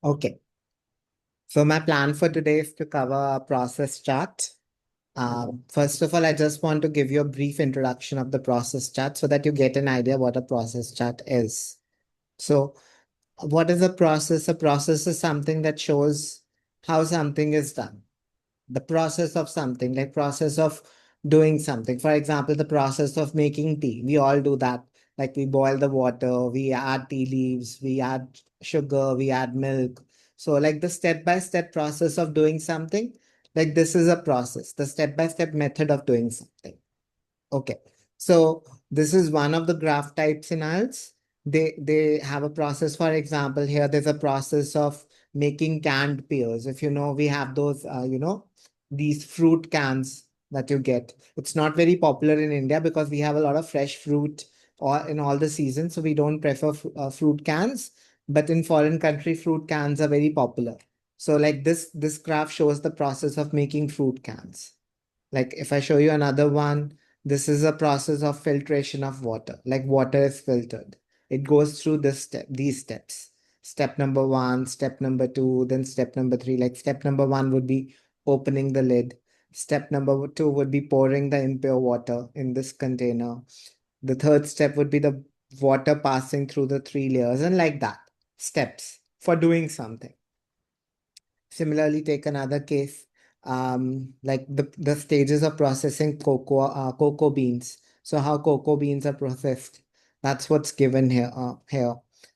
Okay. So my plan for today is to cover a process chart. First of all, I just want to give you a brief introduction of the process chart so that you get an idea what a process chart is. So what is a process? A process is something that shows how something is done. The process of something, like process of doing something. For example, the process of making tea. We all do that. Like we boil the water, we add tea leaves, we add sugar, we add milk. So like the step-by-step process of doing something, like this is a process, the step-by-step method of doing something. Okay. So this is one of the graph types in IELTS. They have a process. For example, here there's a process of making canned pears. If you know, we have those, these fruit cans that you get. It's not very popular in India because we have a lot of fresh fruit or in all the seasons. So we don't prefer fruit cans. But in foreign country, fruit cans are very popular. So like this graph shows the process of making fruit cans. Like if I show you another one, this is a process of filtration of water. Like water is filtered. It goes through these steps. Step number one, step number two, then step number three. Like step number one would be opening the lid. Step number two would be pouring the impure water in this container. The third step would be the water passing through the three layers, and like that. Steps for doing something. Similarly, take another case, like the stages of processing cocoa beans. So how cocoa beans are processed, that's what's given here.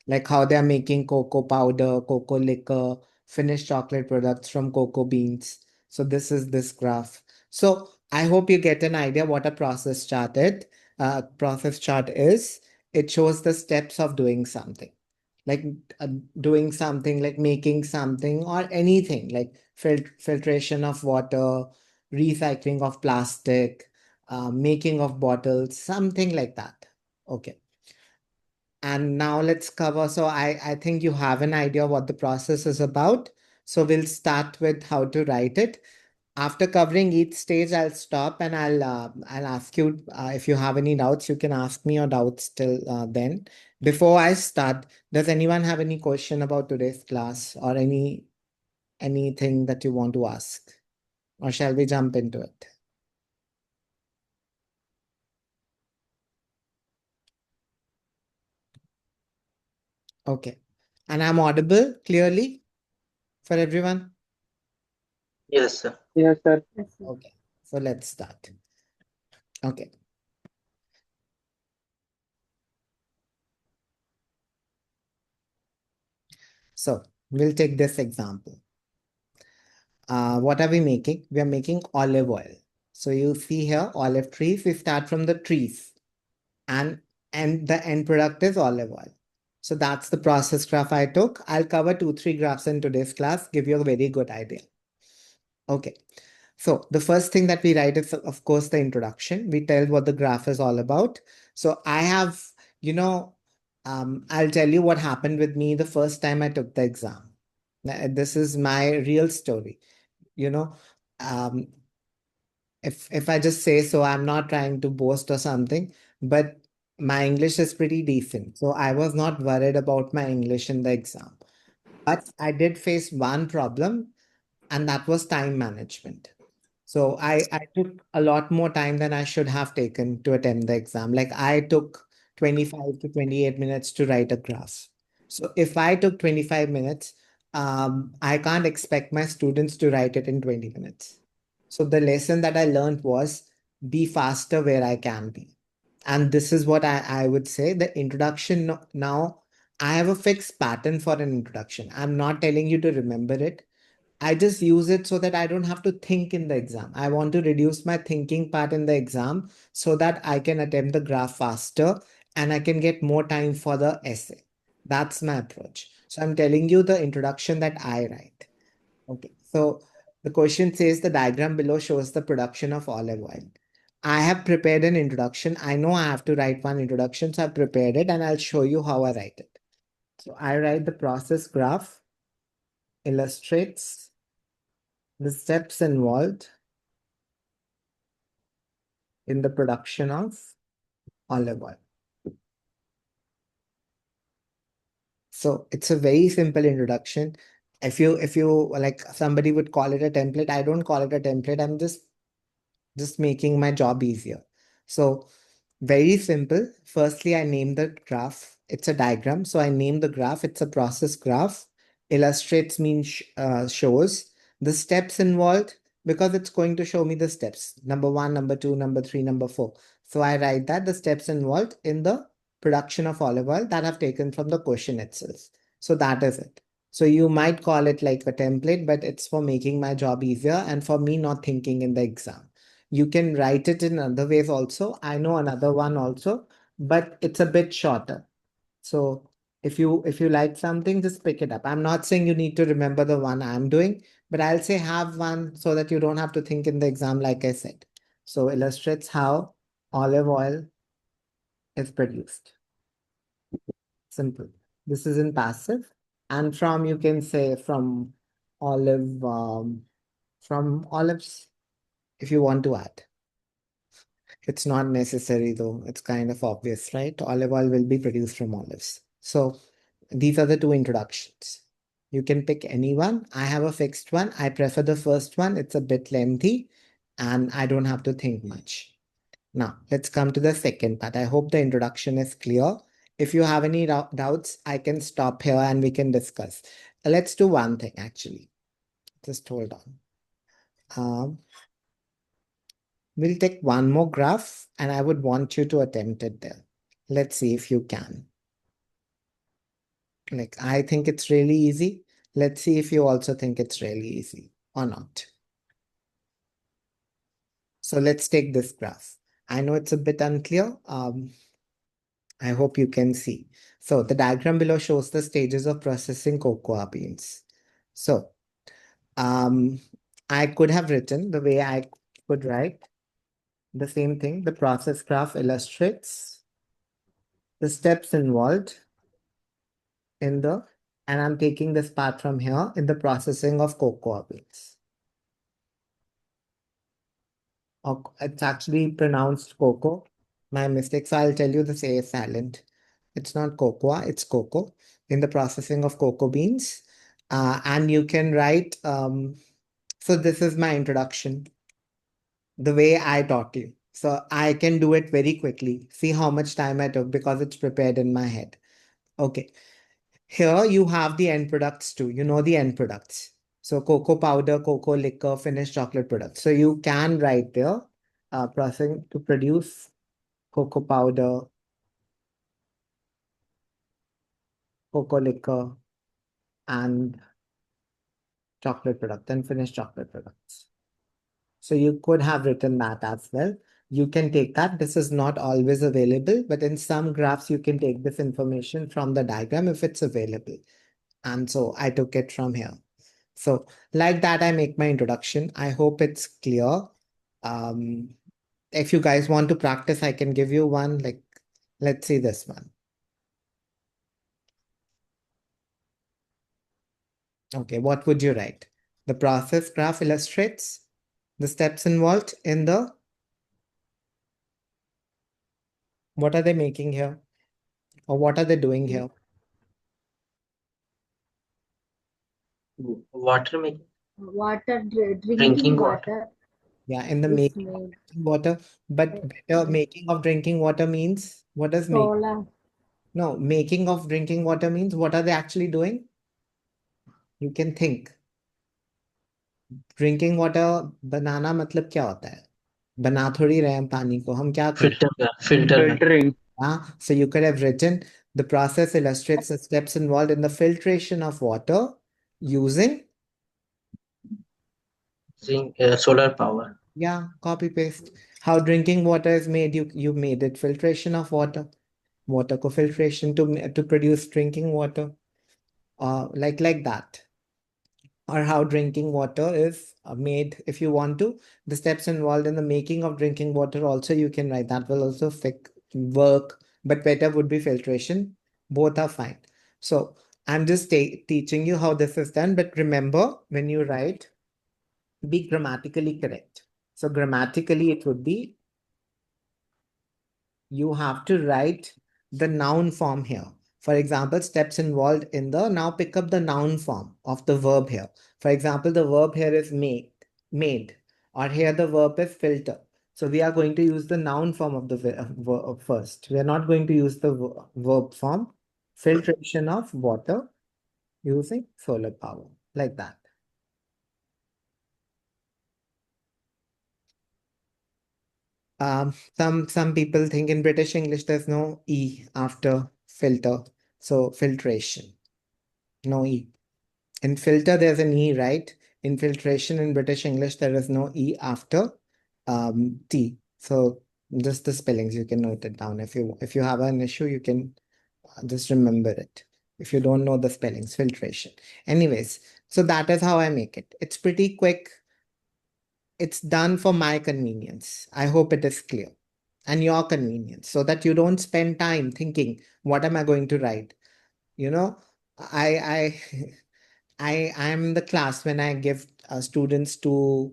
Like how they're making cocoa powder, cocoa liquor, finished chocolate products from cocoa beans. So this is this graph. So I hope you get an idea what a process chart is. It shows the steps of doing something, like uh, doing something, like making something or anything, like filtration of water, recycling of plastic, making of bottles, something like that. Okay. And now let's cover. So I think you have an idea what the process is about. So we'll start with how to write it. After covering each stage, I'll stop and I'll ask you if you have any doubts. You can ask me your doubts till then. Before I start, does anyone have any question about today's class or anything that you want to ask, or shall we jump into it? Okay, and I'm audible clearly for everyone. Yes, sir. Yes, sir. Yes, sir. Okay, so let's start. Okay, so we'll take this example. What are we making? We are making olive oil. So you see here olive trees. We start from the trees, and the end product is olive oil. So that's the process graph I took. I'll cover 2, 3 graphs in today's class, give you a very good idea. Okay. So the first thing that we write is, of course, the introduction. We tell what the graph is all about. So I have, you know, I'll tell you what happened with me the first time I took the exam. This is my real story. You know, um, if I just say so, I'm not trying to boast or something, but my English is pretty decent. So I was not worried about my English in the exam. But I did face one problem, and that was time management. So I took a lot more time than I should have taken to attempt the exam. Like I took 25 to 28 minutes to write a graph. So if I took 25 minutes, I can't expect my students to write it in 20 minutes. So the lesson that I learned was be faster where I can be. And this is what I would say. The introduction now, I have a fixed pattern for an introduction. I'm not telling you to remember it. I just use it so that I don't have to think in the exam. I want to reduce my thinking part in the exam so that I can attempt the graph faster and I can get more time for the essay. That's my approach. So I'm telling you the introduction that I write. Okay. So the question says the diagram below shows the production of olive oil. I have prepared an introduction. I know I have to write one introduction, so I've prepared it and I'll show you how I write it. So I write the process graph, illustrates the steps involved in the production of olive oil. So it's a very simple introduction. If you like, somebody would call it a template. I don't call it a template. I'm just making my job easier. So very simple. Firstly, I name the graph. It's a diagram. So I name the graph. It's a process graph. Illustrates means shows the steps involved, because it's going to show me the steps. Number one, number two, number three, number four. So I write that the steps involved in the production of olive oil that I've taken from the question itself. So that is it. So you might call it like a template, but it's for making my job easier and for me not thinking in the exam. You can write it in other ways also. I know another one also, but it's a bit shorter. So if you like something, just pick it up. I'm not saying you need to remember the one I'm doing, but I'll say have one so that you don't have to think in the exam, like I said. So illustrates how olive oil is produced. Simple. This is in passive. And from, you can say olive, from olives, if you want to add. It's not necessary though. It's kind of obvious, right? Olive oil will be produced from olives. So these are the two introductions. You can pick any one. I have a fixed one. I prefer the first one. It's a bit lengthy and I don't have to think much. Now, let's come to the second part. I hope the introduction is clear. If you have any doubts, I can stop here and we can discuss. Let's do one thing actually. Just hold on. Um, we'll take one more graph and I would want you to attempt it there. Let's see if you can. Like, I think it's really easy. Let's see if you also think it's really easy or not. So let's take this graph. I know it's a bit unclear. I hope you can see. So the diagram below shows the stages of processing cocoa beans. So um, I could have written the way I could write the same thing. The process graph illustrates the steps involved in the, and I'm taking this part from here, in the processing of cocoa beans. Or it's actually pronounced cocoa. My mistake. So I'll tell you this A is silent. It's not cocoa, it's cocoa, in the processing of cocoa beans. And you can write, so this is my introduction, the way I taught you. So I can do it very quickly. See how much time I took because it's prepared in my head. Okay. Here you have the end products too. You know the end products. So cocoa powder, cocoa liquor, finished chocolate products. So you can write there, processing to produce cocoa powder, cocoa liquor, and chocolate product and finished chocolate products. So you could have written that as well. You can take that. This is not always available, but in some graphs, you can take this information from the diagram if it's available. And so I took it from here. So like that, I make my introduction. I hope it's clear. Um, if you guys want to practice, I can give you one. Like, let's see this one. Okay, what would you write? The process graph illustrates the steps involved in the, what are they making here? Or what are they doing here? Water making, Drinking drinking water. water Yeah, in the is making of made. drinking water, but better making of drinking water means, what does make? Solar. No, making of drinking water means what are they actually doing? You can think. Drinking water बनाना मतलब क्या होता है? बना थोड़ी रहे हैं पानी को, हम क्या कर Filter कर. Filtering. so you could have written the process illustrates the steps involved in the filtration of water using, Using solar power. yeah, copy paste. How drinking water is made, you made it filtration of water. Water को filtration to produce drinking water. Like that. Or how drinking water is made. If you want to, the steps involved in the making of drinking water also you can write. That will also work, but better would be filtration. Both are fine. So I'm just teaching you how this is done. But remember, when you write, be grammatically correct. So grammatically, it would be, you have to write the noun form here. For example, steps involved in the, now pick up the noun form of the verb here. For example, the verb here is made, or here the verb is filter. So we are going to use the noun form of the verb first. We are not going to use the verb form. Filtration of water using solar power, like that. Some people think in British English there's no E after filter. So filtration, no E. In filter, there's an E, right? In filtration in British English, there is no E after T. So just the spellings, you can note it down. If you have an issue, you can just remember it. If you don't know the spellings, filtration. Anyways, so that is how I make it. It's pretty quick. It's done for my convenience. I hope it is clear. And your convenience, so that you don't spend time thinking, what am I going to write? You know, I I'm the class when I give students to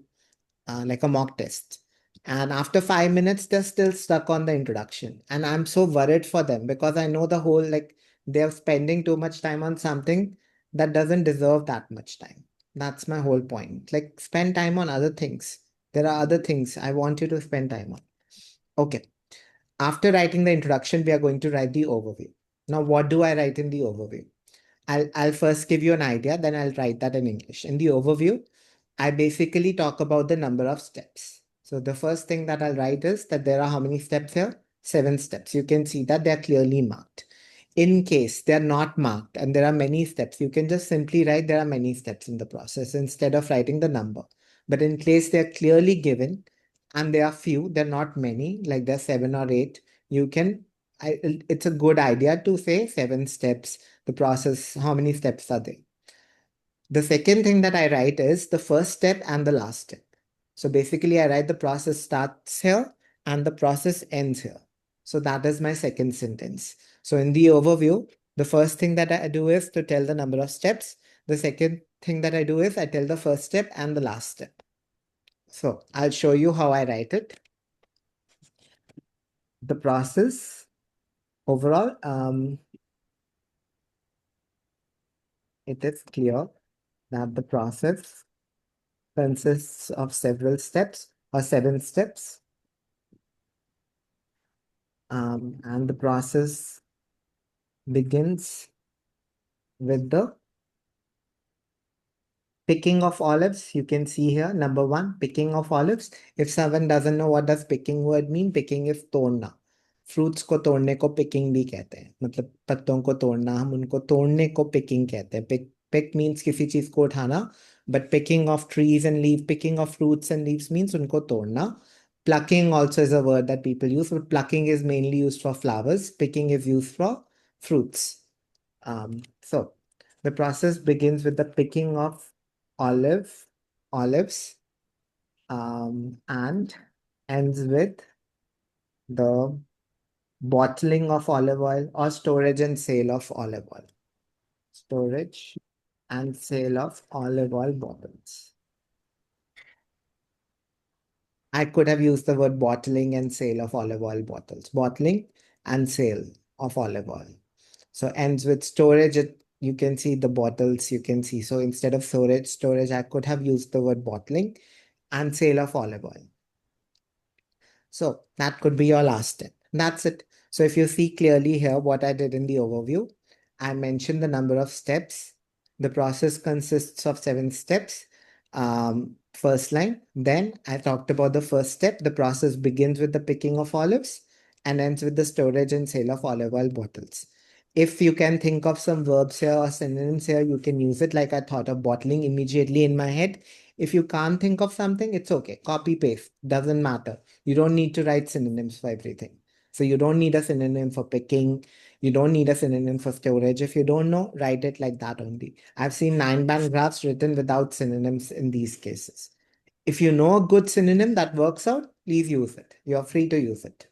like a mock test. And after 5 minutes, they're still stuck on the introduction. And I'm so worried for them because I know the whole, like, they're spending too much time on something that doesn't deserve that much time. That's my whole point. Like, spend time on other things. There are other things I want you to spend time on. Okay. After writing the introduction, we are going to write the overview. Now, what do I write in the overview? I'll first give you an idea, then I'll write that in English. In the overview, I basically talk about the number of steps. So the first thing that I'll write is that there are how many steps here? 7 steps. You can see that they're clearly marked. In case they're not marked and there are many steps, you can just simply write there are many steps in the process instead of writing the number. But in case they're clearly given and there are few, they're not many, like there's 7 or 8, you can, it's a good idea to say 7 steps, the process, how many steps are there? The second thing that I write is the first step and the last step. So basically, I write the process starts here and the process ends here. So that is my second sentence. So in the overview, the first thing that I do is to tell the number of steps. The second thing that I do is I tell the first step and the last step. So I'll show you how I write it. The process overall, it is clear that the process consists of several steps or 7 steps. And the process begins with the picking of olives. You can see here, number one, picking of olives. If someone doesn't know what does picking word mean, picking is तोड़ना. Fruits को तोड़ने को picking भी कहते हैं, मतलब पत्तों को तोड़ना, हम उनको तोड़ने को पिकिंग कहते हैं. पिक मीन्स किसी चीज को उठाना, but picking of trees and leave, picking of fruits and leaves means उनको तोड़ना. Plucking also is a word that people use, but plucking is mainly used for flowers. Picking is used for fruits. So the process begins with the picking of olives, and ends with the bottling of olive oil or storage and sale of olive oil. Storage and sale of olive oil bottles. I could have used the word bottling and sale of olive oil bottles. Bottling and sale of olive oil. So ends with storage. You can see the bottles, you can see. So instead of storage, I could have used the word bottling and sale of olive oil. So that could be your last step. That's it. So if you see clearly here what I did in the overview, I mentioned the number of steps. The process consists of 7 steps. First line. Then I talked about the first step. The process begins with the picking of olives and ends with the storage and sale of olive oil bottles. If you can think of some verbs here or synonyms here, you can use it. Like I thought of bottling immediately in my head. If you can't think of something, it's okay. Copy paste, doesn't matter. You don't need to write synonyms for everything. So you don't need a synonym for picking. You don't need a synonym for storage. If you don't know, write it like that only. I've seen 9-band graphs written without synonyms in these cases. If you know a good synonym that works out, please use it. You're free to use it.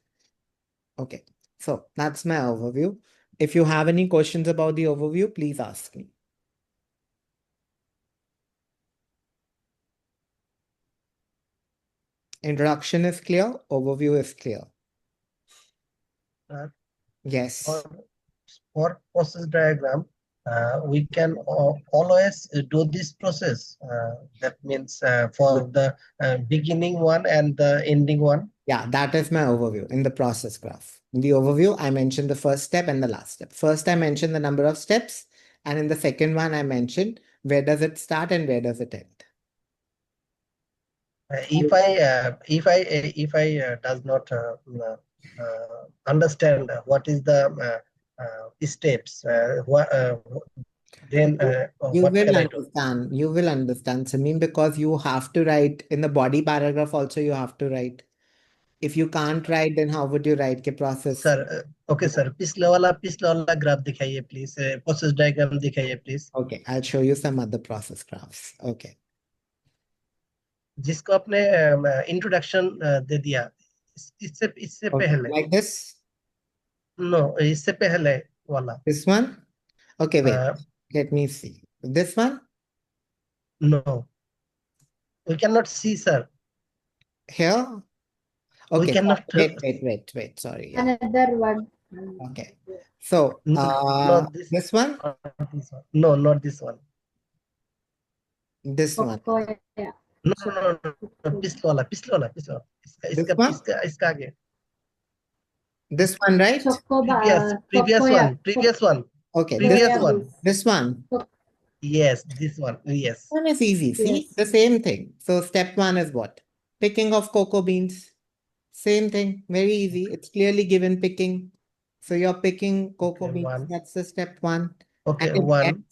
Okay, so that's my overview. If you have any questions about the overview, please ask me. Introduction is clear, overview is clear. Uh, Yes. or for process diagram, we can always do this process. That means for the beginning one and the ending one. Yeah, that is my overview in the process graph. In the overview, I mentioned the first step and the last step. First, I mentioned the number of steps. And in the second one, I mentioned where does it start and where does it end. If I does not understand what is the steps, then You what will can I do? understand. You will understand, Sameem, because you have to write in the body paragraph also, you have to write. If you can't write, then how would you write के process? Sir okay sir पिछला वाला graph दिखाइए please process diagram दिखाइए please Okay, I'll show you some other process graphs. Okay. जिसको आपने introduction दे दिया इससे इससे Okay, पहले like this? नो इससे पहले वाला This one? Okay, wait. Let me see. This one? No we can not see sir Here? We Okay, can sorry. Not Wait. Sorry. Yeah. Another one. Okay. So, not this this one? this one no not this one This one. Cocoa. No पिछला वाला इसका This इसका one? इसका आगे This one, right? previous one Okay, previous one this one. yes this one yes One is easy. See, Yes. the same thing. So, step one is what? Picking of cocoa beans. Same thing. Very easy. It's clearly given picking. So, you're picking cocoa Okay, beans. one. That's the step one. Okay, And it one.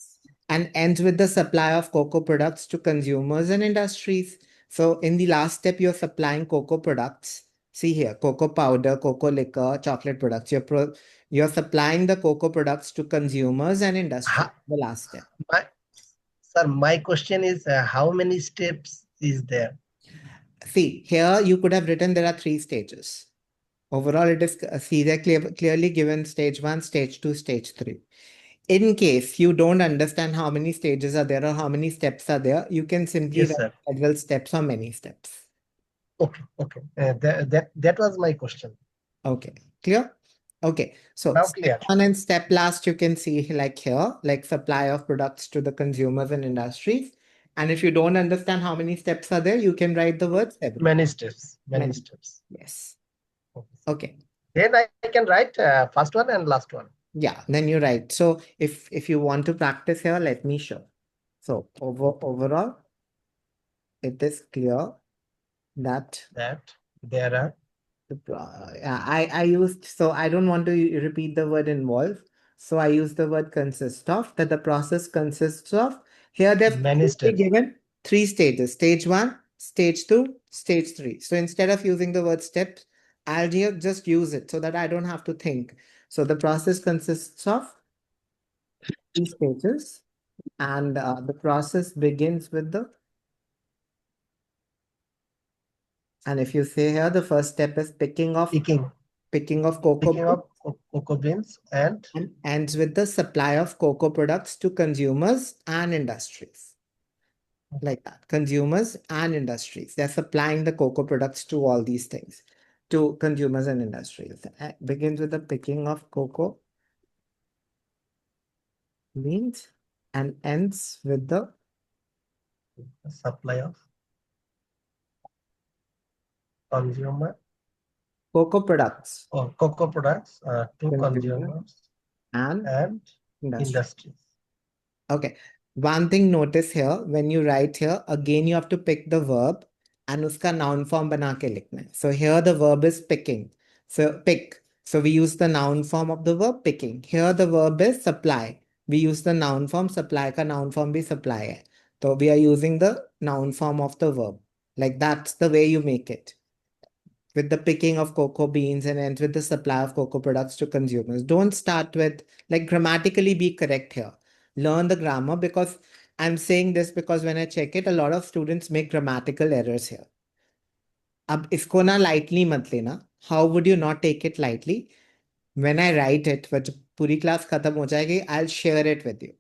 ends with the supply of cocoa products to consumers and industries. So in the last step, you're supplying cocoa products. See here, cocoa powder, cocoa liquor, chocolate products. You're supplying the cocoa products to consumers and industries. The last step. My question is, how many steps is there? See, here you could have written there are 3 stages. Overall, it is clearly given stage 1, stage 2, stage 3. In case you don't understand how many stages are there or how many steps are there, you can simply Yes, write sir. several steps or many steps. Okay. That was my question. Okay, clear? Okay, so Now step clear. 1 and step last, you can see like here, like supply of products to the consumers and industries. And if you don't understand how many steps are there, you can write the word several. Many steps. Yes. Okay. Okay. Then I can write first one and last one. Yeah, then you write. So if you want to practice here, let me show. So overall, it is clear that there are I used, so I don't want to repeat the word involve. So I use the word consist of, that the process consists of. Here they've many steps. given 3 stages, stage 1, stage 2, stage 3. So instead of using the word steps, I'll just use it so that I don't have to think. So the process consists of 3 stages, and the process begins with the, and if you say here, the first step is picking of cocoa beans and ends with the supply of cocoa products to consumers and industries. Like that, consumers and industries. They're supplying the cocoa products to all these things, to consumers and industries. It begins with the picking of cocoa beans and ends with the supply of consumer cocoa products or cocoa products to consumers and industries. Okay. One thing notice here, when you write here, again you have to pick the verb and uska noun form bana ke likhna hai. So here the verb is picking. So pick. So we use the noun form of the verb picking. Here the verb is supply. We use the noun form supply ka noun form bhi supply hai. So we are using the noun form of the verb. Like that's the way you make it. With the picking of cocoa beans and ends with the supply of cocoa products to consumers. Don't start with, like, grammatically be correct here. Learn the grammar, because I'm saying this because when I check it, a lot of students make grammatical errors here. अब इसको ना lightly मत लेना. How would you not take it lightly? When I write it, जब पूरी class खत्म हो जाएगी, I'll share it with you.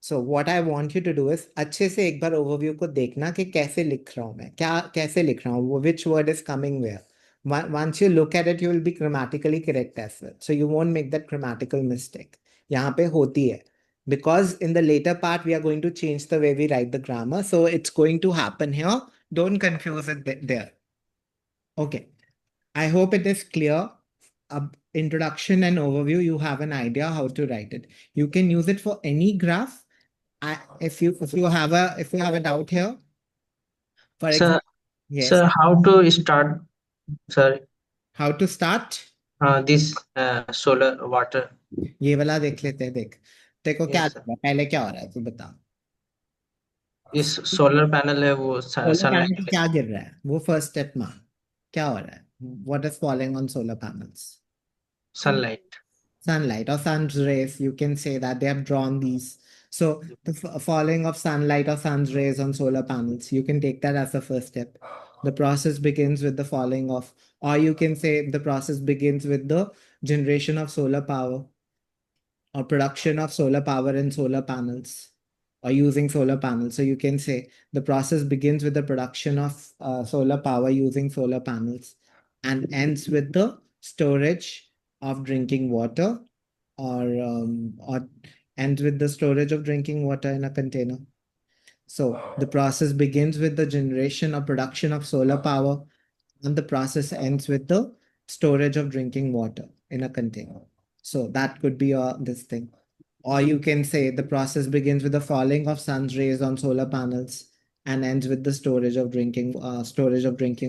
So what I want you to do is अच्छे से एक बार overview को देखना कि कैसे लिख रहा हूँ मैं, कैसे लिख रहा हूँ, which word is coming where. Once you look at it, you will be grammatically correct as well. So you won't make that grammatical mistake. यहाँ पे होती है. Because in the later part, we are going to change the way we write the grammar. So it's going to happen here. Don't confuse it there. Okay. I hope it is clear. Introduction and overview, you have an idea how to write it. You can use it for any graph. If you have a doubt here, for Sir, example, yes, sir, how to start, sir, how to start? this solar water? ये वाला देख लेते हैं. देख, देखो क्या Yes, लग sir. रहा है, पहले क्या हो रहा है तू बता. इस सोलर पैनल है वो सोलर पैनल से सनलाइट क्या गिर रहा है, वो फर्स्ट स्टेप मान. क्या हो रहा है? What is following on solar panels? Sunlight. Sunlight or sun's rays. You can say that they have drawn these. So the falling of sunlight or sun's rays on solar panels, you can take that as the first step. The process begins with the falling of, or you can say the process begins with the generation of solar power or production of solar power in solar panels or using solar panels. So you can say the process begins with the production of solar power using solar panels and ends with the storage of drinking water or ends with the storage of drinking water in a container. So the process begins with the generation or production of solar power, and the process ends with the storage of drinking water in a container. So that could be this thing. Or you can say the process begins with the falling of sun's rays on solar panels and ends with the storage of drinking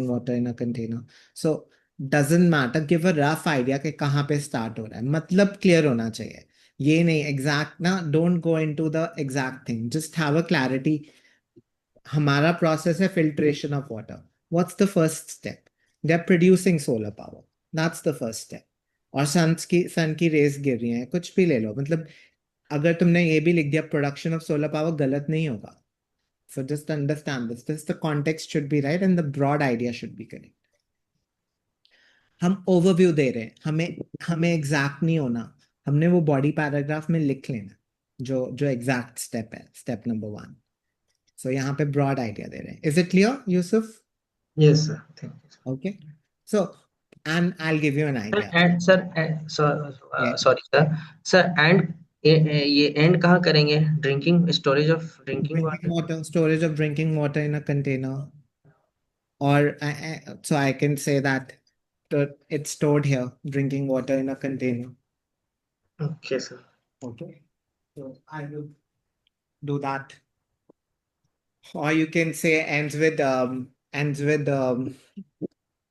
water in a container. So doesn't matter. Give a rough idea कि कहाँ पे start हो रहा है. मतलब clear होना चाहिए. ये नहीं exact ना. Don't go into the exact thing. Just have a clarity. हमारा process है filtration of water. What's the first step? They're producing solar power. That's the first step. और सन की रेस गिर रही हैं, कुछ भी ले लो. मतलब अगर तुमने ये भी लिख दिया प्रोडक्शन ऑफ सोलर पावर, गलत नहीं होगा. So just understand this the context should be right and the broad idea should be correct. हम ओवरव्यू दे रहे हैं, हमें हमें एग्जैक्ट नहीं होना. हमने वो बॉडी पैराग्राफ में लिख लेना जो जो एग्जैक्ट स्टेप है, स्टेप नंबर 1. सो यहाँ पे ब्रॉड आइडिया दे रहे हैं. Is it clear Yusuf? Yes, sir. Thank you, sir. Okay. So and I will give you an Sir, idea. and sir, sorry, sir. Sir, and ये end कहाँ करेंगे? Drinking storage of drinking Drinking water. water, storage of drinking water in a container. Or so I can say that it's stored here, drinking water in a container. Okay, sir. Okay. So I will do that. Or you can say ends with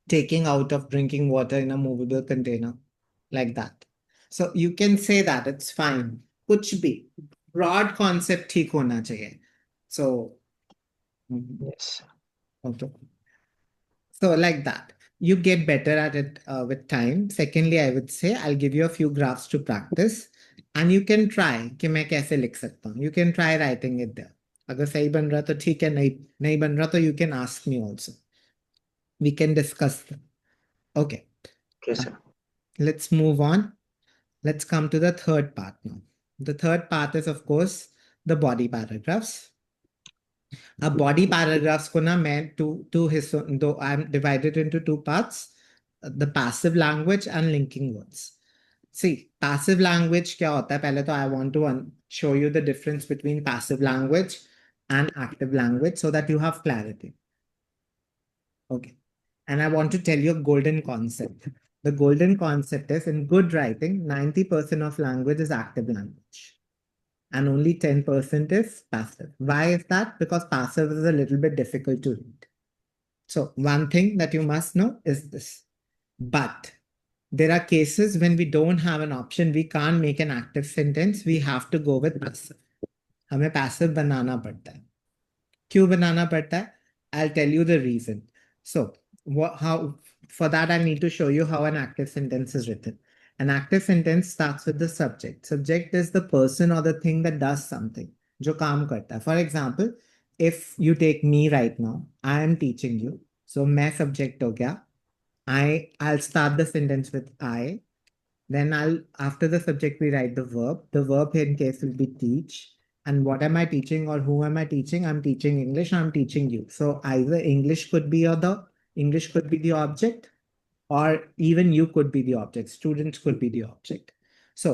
taking out of drinking water in a movable container, like that. So you can say that it's fine. कुछ भी broad concept ठीक होना चाहिए. So Yes. okay. So like that, you get better at it with time. Secondly, I would say I'll give you a few graphs to practice, and you can try कि मैं कैसे लिख सकता हूँ. You can try writing it there. अगर सही बन रहा तो ठीक है, नहीं नहीं बन रहा तो you can ask me also. We can discuss them. Okay. Okay, sir. Let's move on. Let's come to the third part now. The third part is, of course, the body paragraphs. अब body paragraphs को ना मैं two हिस्सों दो I'm divided into two parts, the passive language and linking words. See, passive language क्या होता है? पहले तो I want to show you the difference between passive language and active language so that you have clarity. Okay. And I want to tell you a golden concept. The golden concept is in good writing, 90% of language is active language and only 10% is passive. Why is that? Because passive is a little bit difficult to read. So one thing that you must know is this. But there are cases when we don't have an option, we can't make an active sentence, we have to go with passive. हमें passive बनाना पड़ता है. क्यों बनाना पड़ता है? I'll tell you the reason. So, for that, I need to show you how an active sentence is written. An active sentence starts with the subject. Subject is the person or the thing that does something. जो काम करता है. For example, if you take me right now, I am teaching you. So, मैं subject हो गया. I'll start the sentence with I. Then after the subject, we write the verb. The verb here in case will be teach. And what am I teaching or who am I teaching? I'm teaching English. I'm teaching you. So either English could be the object, or even you could be the object. Students could be the object. So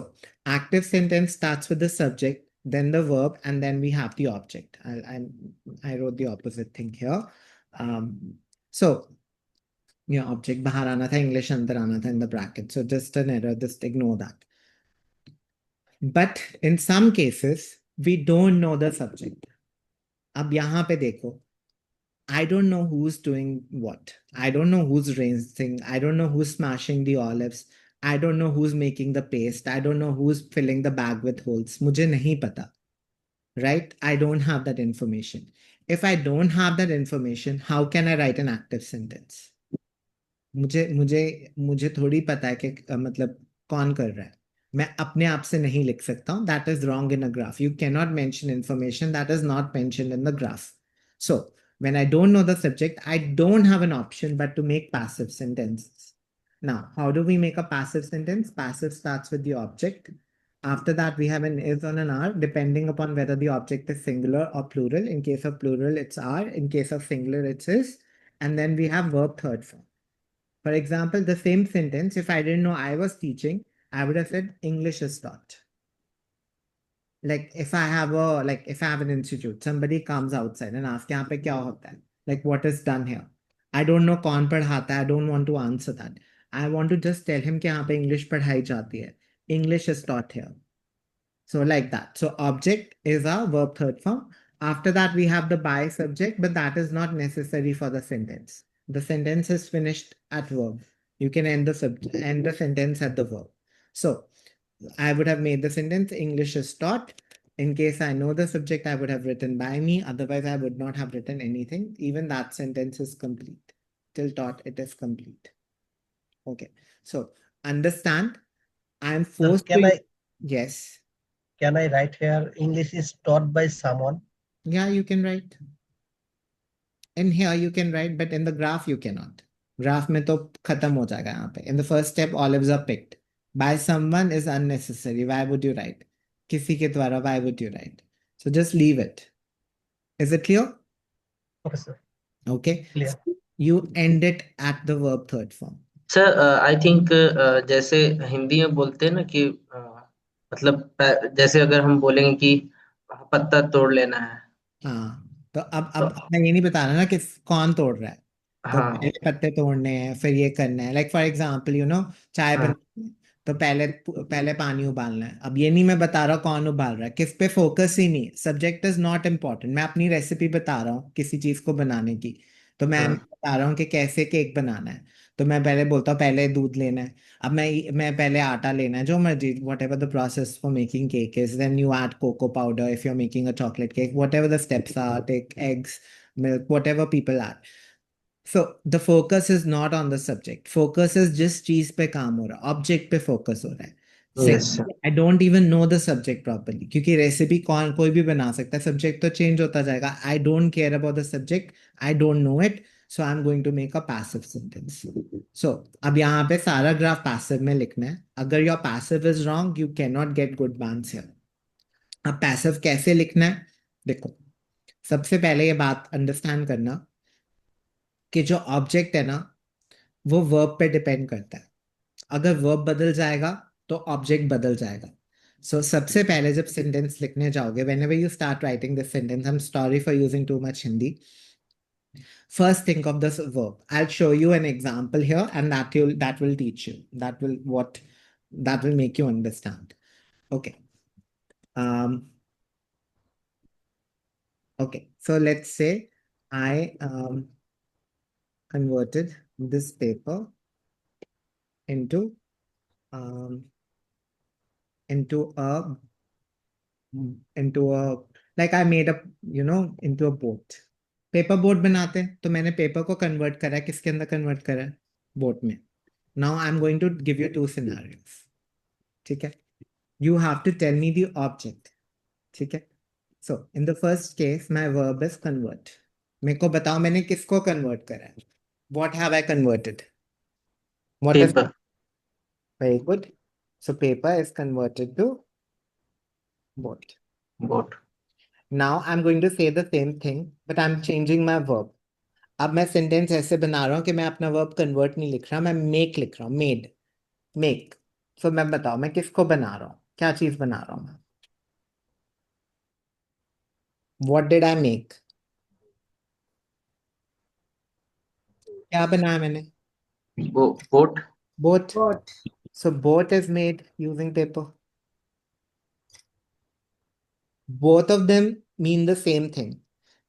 active sentence starts with the subject, then the verb, and then we have the object. I wrote the opposite thing here. So yeah, object bahar aana tha, English andar aana tha in the bracket. So just an error, just ignore that. But in some cases, we don't know the subject. अब यहाँ पे देखो, I don't know who's doing what. I don't know who's rinsing. I don't know who's smashing the olives. I don't know who's making the paste. I don't know who's filling the bag with holes. मुझे नहीं पता, right? I don't have that information. If I don't have that information, how can I write an active sentence? मुझे मुझे मुझे थोड़ी पता है कि मतलब कौन कर रहा है. मैं अपने आप से नहीं लिख सकता हूँ. That is wrong in a graph. You cannot mention information that is not mentioned in the graph. So when I don't know the subject, I don't have an option but to make passive sentences. Now, how do we make a passive sentence? Passive starts with the object. After that, we have an is or an are, depending upon whether the object is singular or plural. In case of plural, it's are. In case of singular, it's is. And then we have verb third form. For example, the same sentence, if I didn't know I was teaching, I would have said English is taught. Like if I have an institute, somebody comes outside and asks, यहाँ पे क्या होता है? Like what is done here? I don't know कौन पढ़ाता है. I don't want to answer that. I want to just tell him कि यहाँ पे English पढ़ाई जाती है. English is taught here. So like that. So object is a verb third form. After that, we have the by subject, but that is not necessary for the sentence. The sentence is finished at verb. You can end the sentence at the verb. So I would have made the sentence English is taught. In case I know the subject, I would have written by me. Otherwise, I would not have written anything. Even that sentence is complete. Till taught, it is complete. Okay. So understand, I am So forced to. Yes. Can I write here English is taught by someone? Yeah, you can write. In here you can write, but in the graph you cannot. Graph में तो खत्म हो जाएगा यहाँ पे. In the first step, olives are picked. By someone is unnecessary. Why would you write? किसी के द्वारा, why would you write? So just leave it. Is it clear? Okay, sir. Okay. Clear. You end it at the verb third form. Sir I think जैसे हिंदी में बोलते हैं ना कि मतलब जैसे अगर हम बोलेंगे कि पत्ता तोड़ लेना है. हाँ, तो अब मैं ये नहीं बता रहा ना कि कौन तोड़ रहा है. तो हाँ. पहले पत्ते तोड़ने हैं, फिर ये करना है. लाइक फॉर एग्जाम्पल चाय हाँ. बनानी है, तो पहले पहले पानी उबालना है. अब ये नहीं मैं बता रहा हूँ कौन उबाल रहा है, किस पे फोकस ही नहीं. Subject is not important. मैं अपनी रेसिपी बता रहा हूँ किसी चीज को बनाने की. तो मैं हाँ. बता रहा हूँ कि कैसे केक बनाना है. तो मैं पहले बोलता हूँ पहले दूध लेना है. अब मैं पहले आटा लेना है, जो मर्जी, whatever the process for making cake is. Then you add cocoa powder if you are making a chocolate cake. Whatever the steps are, take eggs, milk, whatever people add. So the focus is not on the subject. Focus is just चीज पे काम हो रहा है, object पे focus हो रहा है. Yes sir. Second, I don't even know the subject properly, क्योंकि रेसिपी कोई भी बना सकता है. सब्जेक्ट तो चेंज होता जाएगा. I don't care about the subject. I don't know it. So I'm going to make a passive sentence. So अब यहाँ पे सारा ग्राफ passive में लिखना है. अगर your passive is wrong, you cannot get good marks here. अब passive कैसे लिखना है? देखो, सबसे पहले ये बात अंडरस्टैंड करना कि जो ऑब्जेक्ट है ना, वो वर्ब पे डिपेंड करता है. अगर वर्ब बदल जाएगा तो ऑब्जेक्ट बदल जाएगा. सो सबसे पहले जब सेंटेंस लिखने जाओगे, whenever you start writing this sentence, I'm sorry for using too much Hindi. First think of this verb. I'll show you an example here, and that will teach you. That will make you understand. Okay. Okay. So let's say I converted this paper into um, into a into a like I made up into a boat. Paper boat बनाते हैं, तो मैंने paper को convert करा है. किसके अंदर convert करा है? बोट में. Now I am going to give you two scenarios. ठीक है. You have to tell me the object. ठीक है. So in the first case my verb is convert. मेरे को बताओ मैंने किसको कन्वर्ट करा है. What have I converted? What is? Paper. Very good. So paper is converted to boat. Boat. Now I'm going to say the same thing, but I'm changing my verb. अब मैं sentence ऐसे बना रहा हूँ कि मैं अपना वर्ब कन्वर्ट नहीं लिख रहा, मैं मेक लिख रहा हूँ. Made, make. सो मैं बताओ मैं किसको बना रहा हूँ, क्या चीज बना रहा हूँ मैं? What did I make? क्या बनाया मैंने? वो boat. Boat. Boat. So boat is made using paper. Both of them mean the same thing,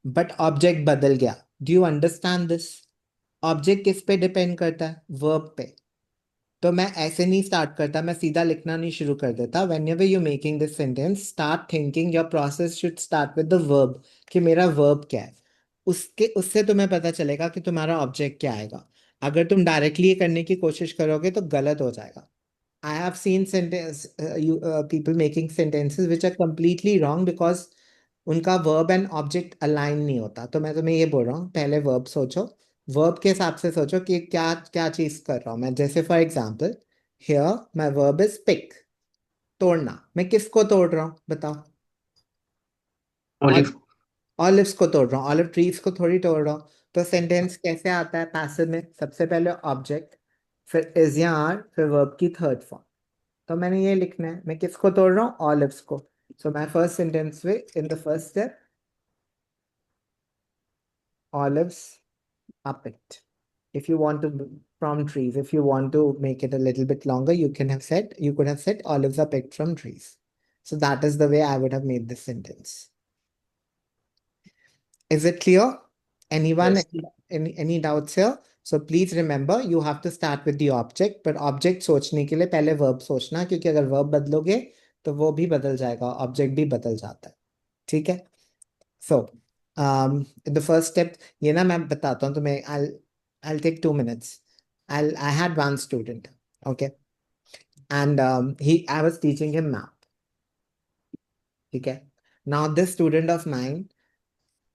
but object बदल गया. Do you understand this? Object किस पे डिपेंड करता है? वर्ब पे. तो मैं ऐसे नहीं स्टार्ट करता, मैं सीधा लिखना नहीं शुरू कर देता. When ever you making this sentence start thinking your process should start with the verb, कि मेरा वर्ब क्या है. उसके उससे तुम्हें पता चलेगा कि तुम्हारा ऑब्जेक्ट क्या आएगा. अगर तुम डायरेक्टली ये करने की कोशिश करोगे तो गलत हो जाएगा. I have seen people making sentences which are completely wrong because उनका verb and object align नहीं होता. तो मैं तुम्हें ये बोल रहा हूँ, पहले verb सोचो. verb के हिसाब से सोचो कि क्या क्या चीज कर रहा हूँ मैं. जैसे for example, here my verb is pick, तोड़ना. मैं किसको तोड़ रहा हूँ बताओ? ओलिव। ऑलिव्स को तोड़ रहा हूँ, ऑलिव ट्रीज को थोड़ी तोड़ रहा हूँ. तो सेंटेंस कैसे आता है पैसिव में? सबसे पहले ऑब्जेक्ट, फिर इज या आर, फिर वर्ब की थर्ड फॉर्म. तो मैंने ये लिखना है, मैं किसको तोड़ रहा हूँ? ऑलिव्स को. सो माय फर्स्ट सेंटेंस में इन the first step, olives are picked. If you want to from trees, if you want to make it a little bit longer, you could have said olives are picked from trees. So that is the way I would have made this sentence. Is it clear? Anyone, Yes. any doubts here? So please remember, you have to start with the object, but object सोचने के लिए पहले verb सोचना, क्योंकि अगर verb बदलोगे तो वो भी बदल जाएगा, object भी बदल जाता है. ठीक है? So, the first step, ये ना मैं बताता हूँ तुम्हें. I'll take 2 minutes. I had one student, okay, and I was teaching him math. ठीक है? Now this student of mine,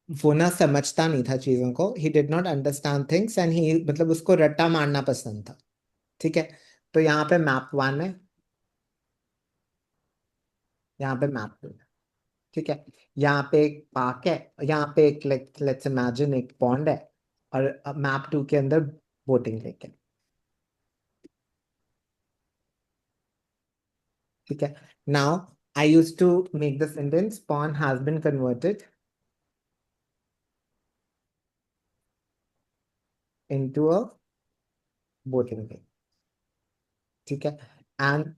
वो ना समझता नहीं था चीजों को. He did not understand things and he, मतलब उसको रट्टा मारना पसंद था. ठीक है? तो यहाँ पे मैप 1 है, यहाँ पे मैप 2 है. ठीक है? यहाँ पे एक पार्क है, यहाँ पे एक लेट्स इमेजिन एक पॉन्ड है, और मैप 2 के अंदर बोटिंग लेक है. ठीक है? Now I use to make the sentence pond has been converted into a boating lake. ठीक है? And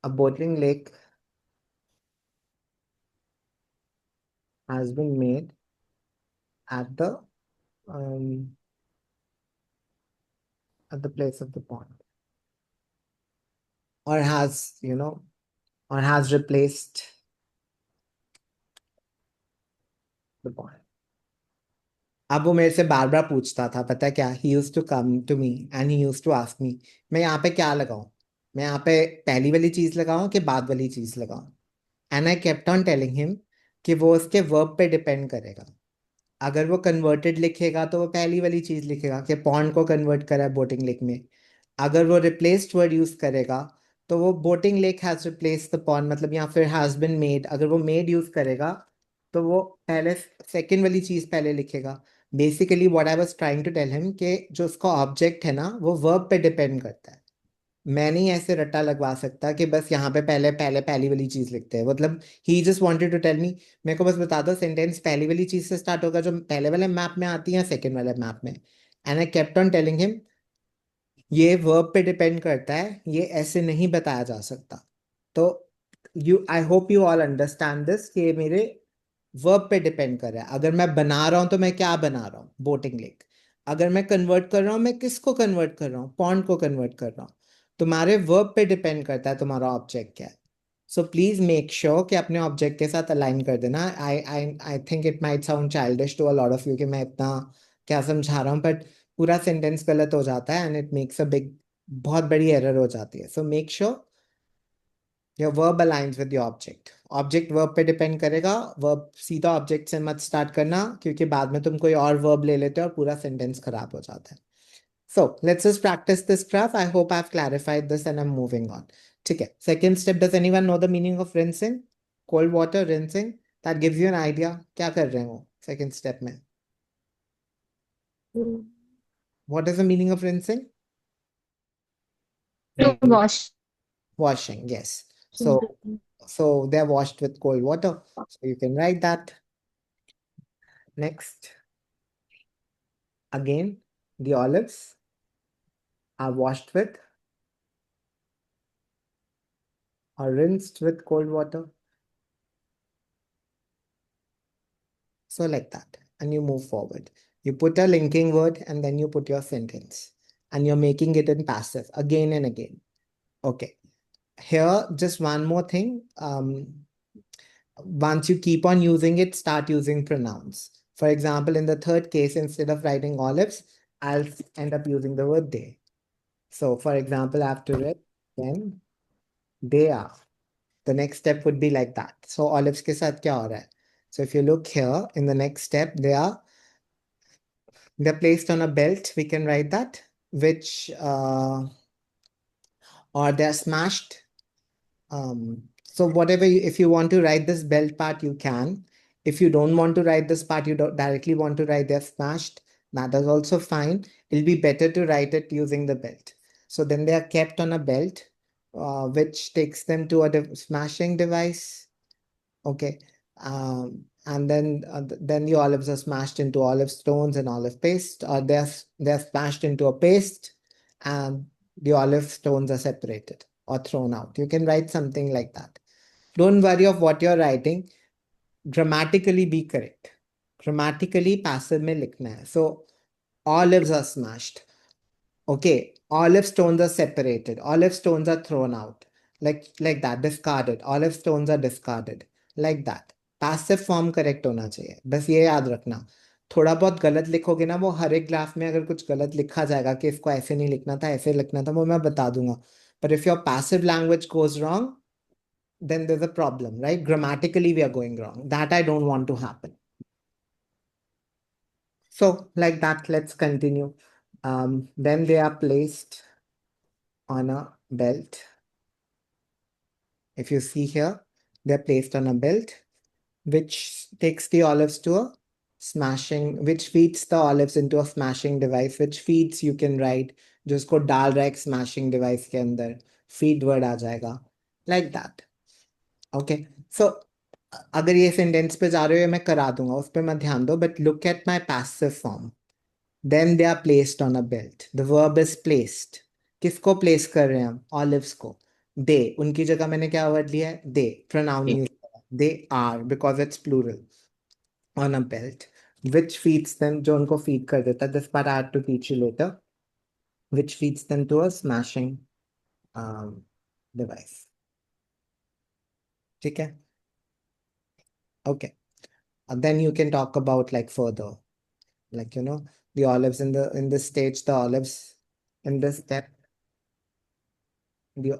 a boating lake has been made at um, the place of the pond, or has replaced the pond. अब वो मेरे से बार बार पूछता था, पता है क्या? He used to come to me and he used to ask me, मैं यहाँ पे क्या लगाऊं? मैं यहाँ पे पहली वाली चीज लगाऊं कि बाद वाली चीज लगाऊं? And I kept on telling him कि वो उसके वर्ब पे डिपेंड करेगा. अगर वो कन्वर्टेड लिखेगा तो वो पहली वाली चीज लिखेगा कि पॉन्ड को कन्वर्ट करा है बोटिंग लेक में. अगर वो रिप्लेस्ड वर्ड यूज करेगा तो वो boating lake has replace the pond, मतलब या फिर हैज बिन मेड. अगर वो मेड यूज करेगा तो वो पहले सेकंड वाली चीज पहले लिखेगा. Basically what I was trying to tell him कि जो उसका ऑब्जेक्ट है ना वो वर्ब पे डिपेंड करता है. मैं नहीं ऐसे रट्टा लगवा सकता कि बस यहाँ पे पहले पहले पहली वाली चीज लिखते हैं. मतलब he just wanted to tell me, मेरे को बस बता दो सेंटेंस पहली वाली चीज से स्टार्ट होगा जो पहले वाले मैप में आती है, सेकंड वाले मैप में. And I kept on telling him ये वर्ब पे डिपेंड करता है, ये ऐसे नहीं बताया जा सकता. तो I hope you all understand this कि ये मेरे वर्ब पे डिपेंड कर रहा है. अगर मैं बना रहा हूं तो मैं क्या बना रहा हूँ? Boating lake. अगर मैं कन्वर्ट कर रहा हूँ, मैं किसको कन्वर्ट कर रहा हूँ? पॉन्ड को कन्वर्ट कर रहा हूँ. तुम्हारे वर्ब पे डिपेंड करता है तुम्हारा ऑब्जेक्ट क्या है. सो प्लीज मेक श्योर कि अपने ऑब्जेक्ट के साथ अलाइन कर देना. I I I think it might sound childish to a lot of you कि मैं इतना क्या समझा रहा हूँ, बट पूरा सेंटेंस गलत हो जाता है and it makes a big, बहुत बड़ी एरर हो जाती है. So make sure your verb aligns with your object. Object verb पे डिपेंड करेगा. वर्ब सीधा ऑब्जेक्ट से मत स्टार्ट करना, क्योंकि बाद में तुम कोई और वर्ब ले लेते हो और पूरा सेंटेंस खराब हो जाता है. So let's just practice this graph. I hope I've clarified this and I'm moving on. ठीक है? Second step, does anyone know the meaning of rinsing? Cold water rinsing. That gives you an idea. क्या कर रहे हैं वो second step में? What is the meaning of rinsing? To wash. Washing, yes. So they're washed with cold water. So you can write that. Next, again, the olives are washed with or rinsed with cold water. So like that. And you move forward. You put a linking word and then you put your sentence. And you're making it in passive again and again. Okay. Here, just one more thing. Once you keep on using it, start using pronouns. For example, in the third case, instead of writing olives, I'll end up using the word they. So for example, after it, then they are. The next step would be like that. So olives के साथ क्या हो रहा है? So if you look here in the next step, they're placed on a belt. We can write that, which or they're smashed. So whatever if you want to write this belt part, you can. If you don't want to write this part, you don't directly want to write they're smashed. That is also fine. It'll be better to write it using the belt. So then they are kept on a belt, which takes them to a smashing device. Okay. And then the olives are smashed into olive stones and olive paste, or they're smashed into a paste, and the olive stones are separated or thrown out. You can write something like that. Don't worry of what you're writing. Grammatically be correct. Grammatically passive में लिखना है. So olives are smashed. Okay, olive stones are separated. Olive stones are thrown out. Like that, discarded. Olive stones are discarded. Like that. Passive form correct होना चाहिए. बस ये याद रखना. थोड़ा बहुत गलत लिखोगे ना, वो हर एक ग्राफ में अगर कुछ गलत लिखा जाएगा कि इसको ऐसे नहीं लिखना था, ऐसे लिखना था, वो मैं बता दूंगा. But if your passive language goes wrong, then there's a problem, right? Grammatically, we are going wrong. That I don't want to happen. So like that, let's continue. Then they are placed on a belt. If you see here, they're placed on a belt, which takes the olives to a smashing, which feeds the olives into a smashing device, which feeds, you can write, जिसको डाल रहा है एक smashing device के अंदर, feed word आ जाएगा, like that. Okay, so अगर ये sentence पे जा रहे हो ये मैं करा दूंगा, उस पे मत ध्यान दो, but look at my passive form. Then they are placed on a belt. The verb is placed. किसको place कर रहे हैं हम? Olives को. They. उनकी जगह मैंने क्या word लिया है? They. Pronoun use. They are because it's plural. On a belt. Which feeds them, जो उनको feed कर देता. This part I had to teach you later. Which feeds them to a smashing device. ठीक है? Okay. And then you can talk about like further. Like, the olives in this stage, the olives in this step, the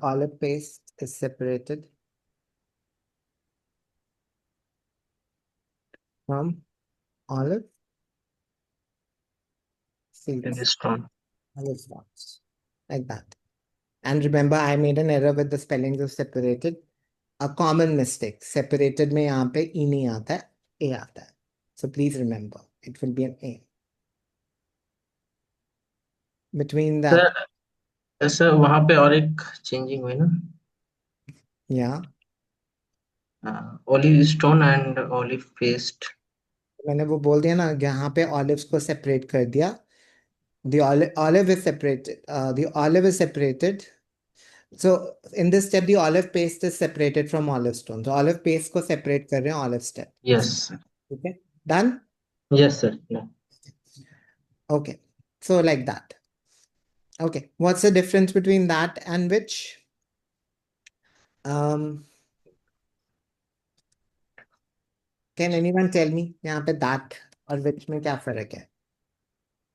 olive paste is separated from olive seeds, Stone. olive stalks, like that. And remember, I made an error with the spellings of separated. A common mistake. Separated में यहाँ पे E नहीं आता है, A आता है. So please remember, it will be an A. Between that, sir sir वहां पे और एक चेंजिंग हुई ना, yeah, olive stone and olive paste. मैंने वो बोल दिया ना, यहाँ पे olives को separate कर दिया. The olive is separated. The olive is separated. So in this step, the olive paste is separated from olive stone. So olive paste को separate कर रहे हैं olive step. Yes sir. Okay, done? Yes sir. Okay, so like that. Okay, what's the difference between that and which? Um, can anyone tell me यहाँ पे that और which में क्या फर्क है?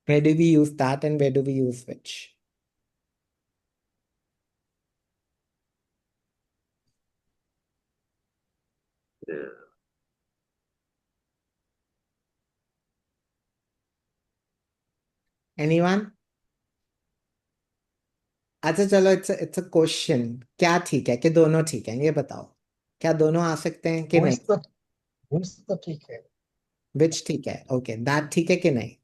Where do we use that and where do we use which? Anyone? अच्छा चलो, it's a question. क्या ठीक है कि दोनों ठीक है, ये बताओ. क्या दोनों आ सकते हैं कि नहीं? Which the ठीक है? Which ठीक है? Okay, that ठीक है कि नहीं?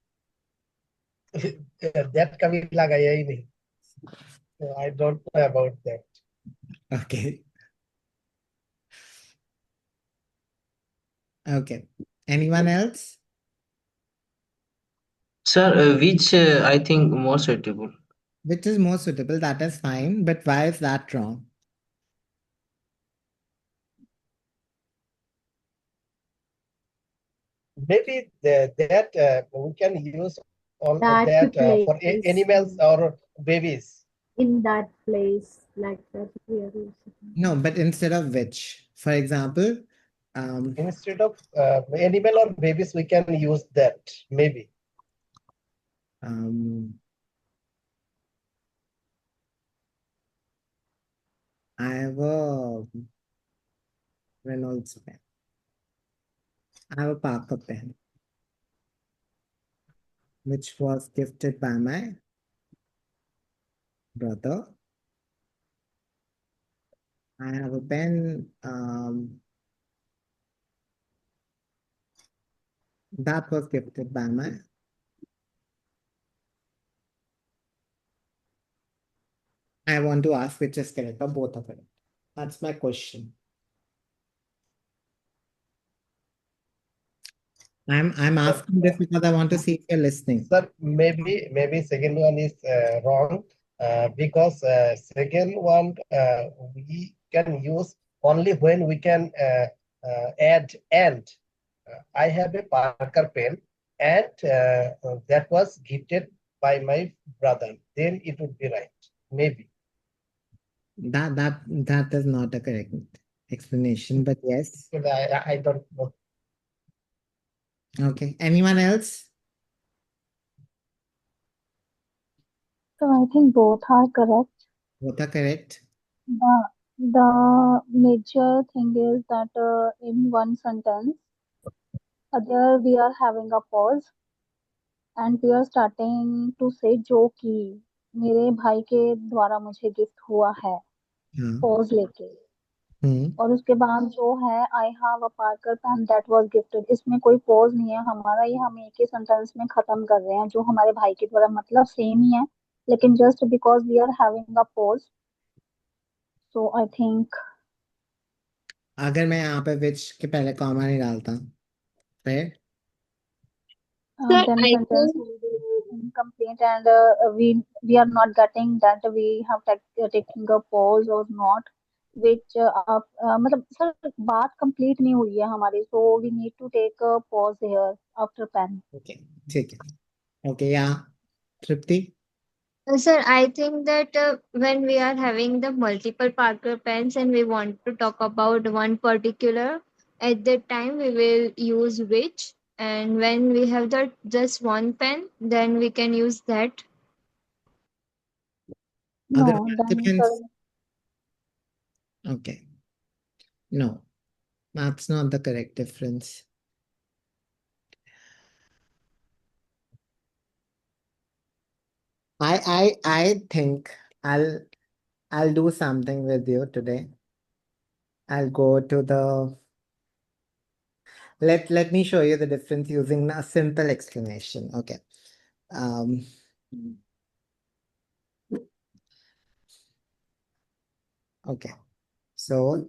that कभी लगाया ही नहीं. So I don't know about that. Okay. Okay. Anyone else? Sir, which I think more suitable. Which is more suitable? That is fine. But why is that wrong? Maybe that we can use all That that for place, animals or babies. in that place, like that we are using. No, but instead of which. For example, Instead of animal or babies, we can use that. Maybe. um, I have a Reynolds pen. I have a Parker pen, which was gifted by my brother. I have a pen that was gifted by my. I want to ask which is correct or both of it. That's my question. I'm asking this because I want to see if you're listening. Sir, maybe second one is wrong because second one we can use only when we can add and. I have a Parker pen and that was gifted by my brother. Then it would be right. Maybe. That is not a correct explanation, but yes. But I don't know. Okay. Anyone else? So I think both are correct. Both are correct. The major thing is that in one sentence, there we are having a pause and we are starting to say जो कि मेरे भाई के द्वारा मुझे gift हुआ है, हाँ. पॉज लेके, हम्म. और उसके बाद जो है I have a Parker pen that was gifted, इसमें कोई पॉज नहीं है हमारा, ये हम एक ही सेंटेंस में खत्म कर रहे हैं जो हमारे भाई के द्वारा, मतलब सेम ही है लेकिन just because we are having a pause, so I think अगर मैं यहाँ पे which के पहले कॉमा नहीं डालता, फिर Sir, then I sentence think will be incomplete and we are not getting that we have taking a pause or not, which मतलब सर बात complete नहीं हुई है हमारी, so we need to take a pause here after pen. okay, ठीक है. Okay, yeah. Tripti? Sir, I think that when we are having the multiple Parker pens and we want to talk about one particular, at that time we will use which, and when we have the just one pen, then we can use that. No, Other then participants? Okay. No, that's not the correct difference. I think I'll do something with you today. I'll go to the let me show you the difference using a simple explanation. Okay. Um, okay. So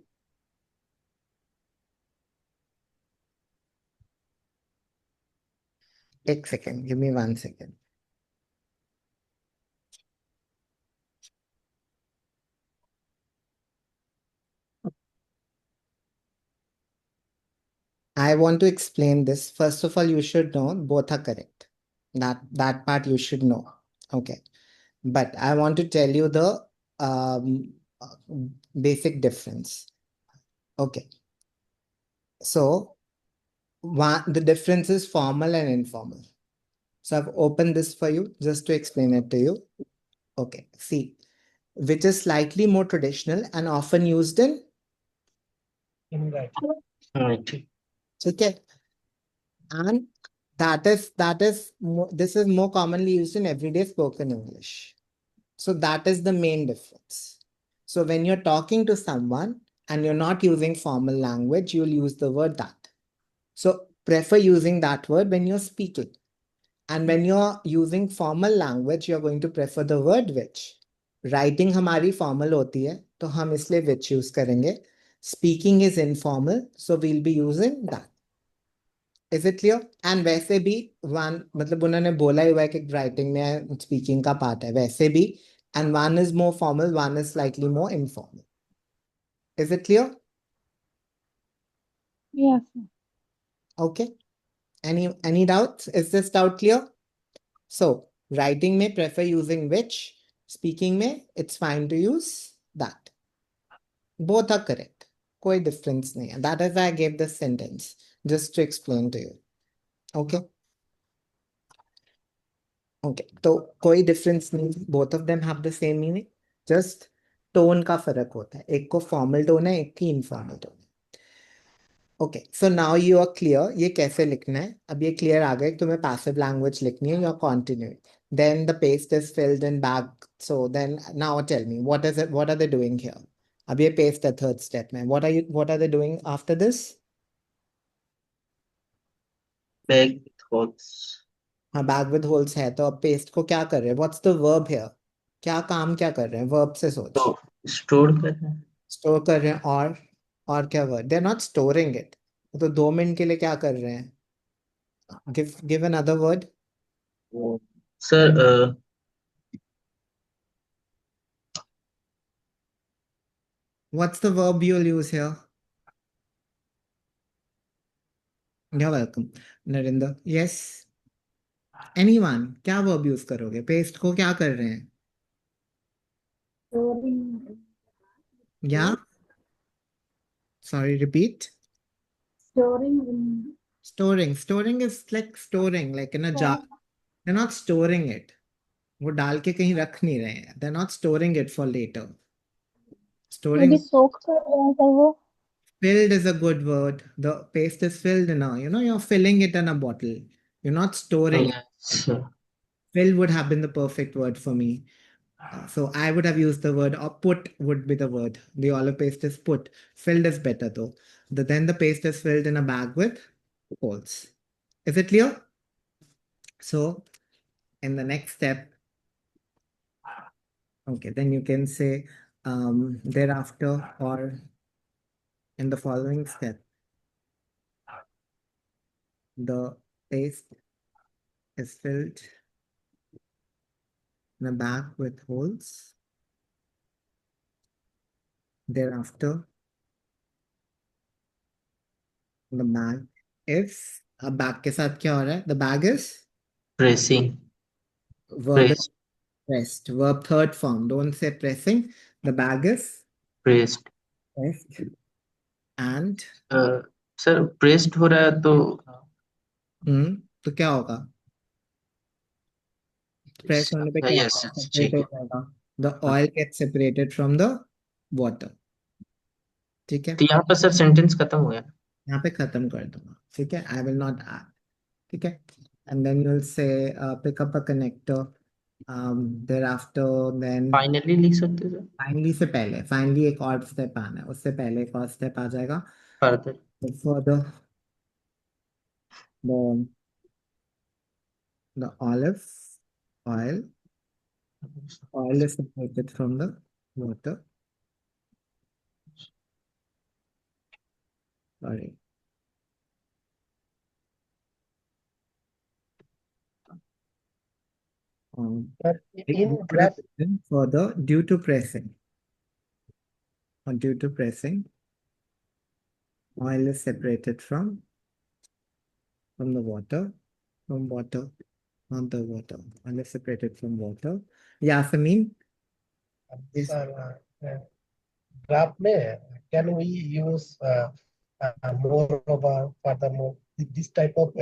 take second. Give me 1 second. I want to explain this. First of all, you should know both are correct. That part you should know. Okay. But I want to tell you the um, uh, basic difference. Okay. So the difference is formal and informal. So I've opened this for you just to explain it to you. Okay. See, which is slightly more traditional and often used in. Right. Right. Okay. And this is more commonly used in everyday spoken English. So that is the main difference. So when you're talking to someone and you're not using formal language, you'll use the word that. So prefer using that word when you're speaking. And when you're using formal language, you're going to prefer the word which. Writing हमारी formal होती है, तो हम इसलिए which use करेंगे. Speaking is informal, so we'll be using that. Is it clear? And वैसे भी one मतलब उन्होंने बोला ही हुआ है कि writing में speaking का part है, वैसे भी. And one is more formal, one is slightly more informal. Is it clear? Yes, sir. Okay. Any doubts? Is this doubt clear? So writing may prefer using which, speaking may it's fine to use that. Both are correct. कोई difference नहीं है. That is why I gave this sentence just to explain to you. Okay. Okay. तो कोई difference नहीं. Both of them have the same meaning. Just tone का फर्क होता है. एक को formal tone है, एक की informal tone है. Okay so now you are clear ये कैसे लिखना है. अब ये क्लियर आ गया कि तुम्हें पैसिव लैंग्वेज लिखनी है. You are continuing. Then the paste is filled in bag. So then now tell me what is it, what are they doing here. अब ये पेस्ट है थर्ड स्टेप में. What are they doing after this. Bag with holes. हाँ bag with holes है, तो अब paste को क्या कर रहे हैं. What's the verb here. क्या काम क्या कर रहे हैं. वर्ब से सोच. तो स्टोर कर रहे हैं। स्टोर कर रहे हैं. और क्या word. They are not storing it. तो 2 मिनट के लिए क्या कर रहे हैं. Give another word. Sir What's the verb you'll use here? You're welcome. Narinder. Yes. Anyone? क्या verb use करोगे. Paste को क्या कर रहे हैं. Storing. Yeah. Sorry, repeat. Storing in. Storing. Storing is like storing, like in a jar. They're not storing it. वो डाल के कहीं रख नहीं रहे हैं. They're not storing it for later. Maybe Storing. soak कर रहे हैं सर वो. Filled is a good word. The paste is filled now. You're filling it in a bottle. You're not storing. Yes Fill would have been the perfect word for me. So I would have used the word, or put would be the word. The olive paste is put. Filled is better though. Then the paste is filled in a bag with holes. Is it clear? So in the next step, okay, then you can say thereafter or in the following step, the paste is filled in a bag with holes. Thereafter, the bag is, अब bag के साथ क्या हो रहा है. The bag is pressing verb is pressed. Verb third form. Don't say pressing. The bag is pressed. pressed. And sir pressed हो रहा है तो तो क्या होगा. प्रेस होने पे क्या यस सेपरेट ठीक हो है। जाएगा. The oil get separated from the water. ठीक है. तो यहाँ पर सर सेंटेंस खत्म हो गया। यहाँ पे खत्म कर दूंगा. ठीक है. I will not add. ठीक है. And then you will say pick up a connector. thereafter then finally लिख सकते हैं सर। फाइनली से पहले, फाइनली एक और स्टेप आना है. उससे पहले एक और स्टेप आ जाएगा. Further further the olive oil is separated from the water. Sorry. But It in would graph, have been further due to pressing. Or due to pressing, oil is separated from the water. From water, not the water. Oil is separated from water. Yasamin, is graph में can we use moreover, furthermore, this type of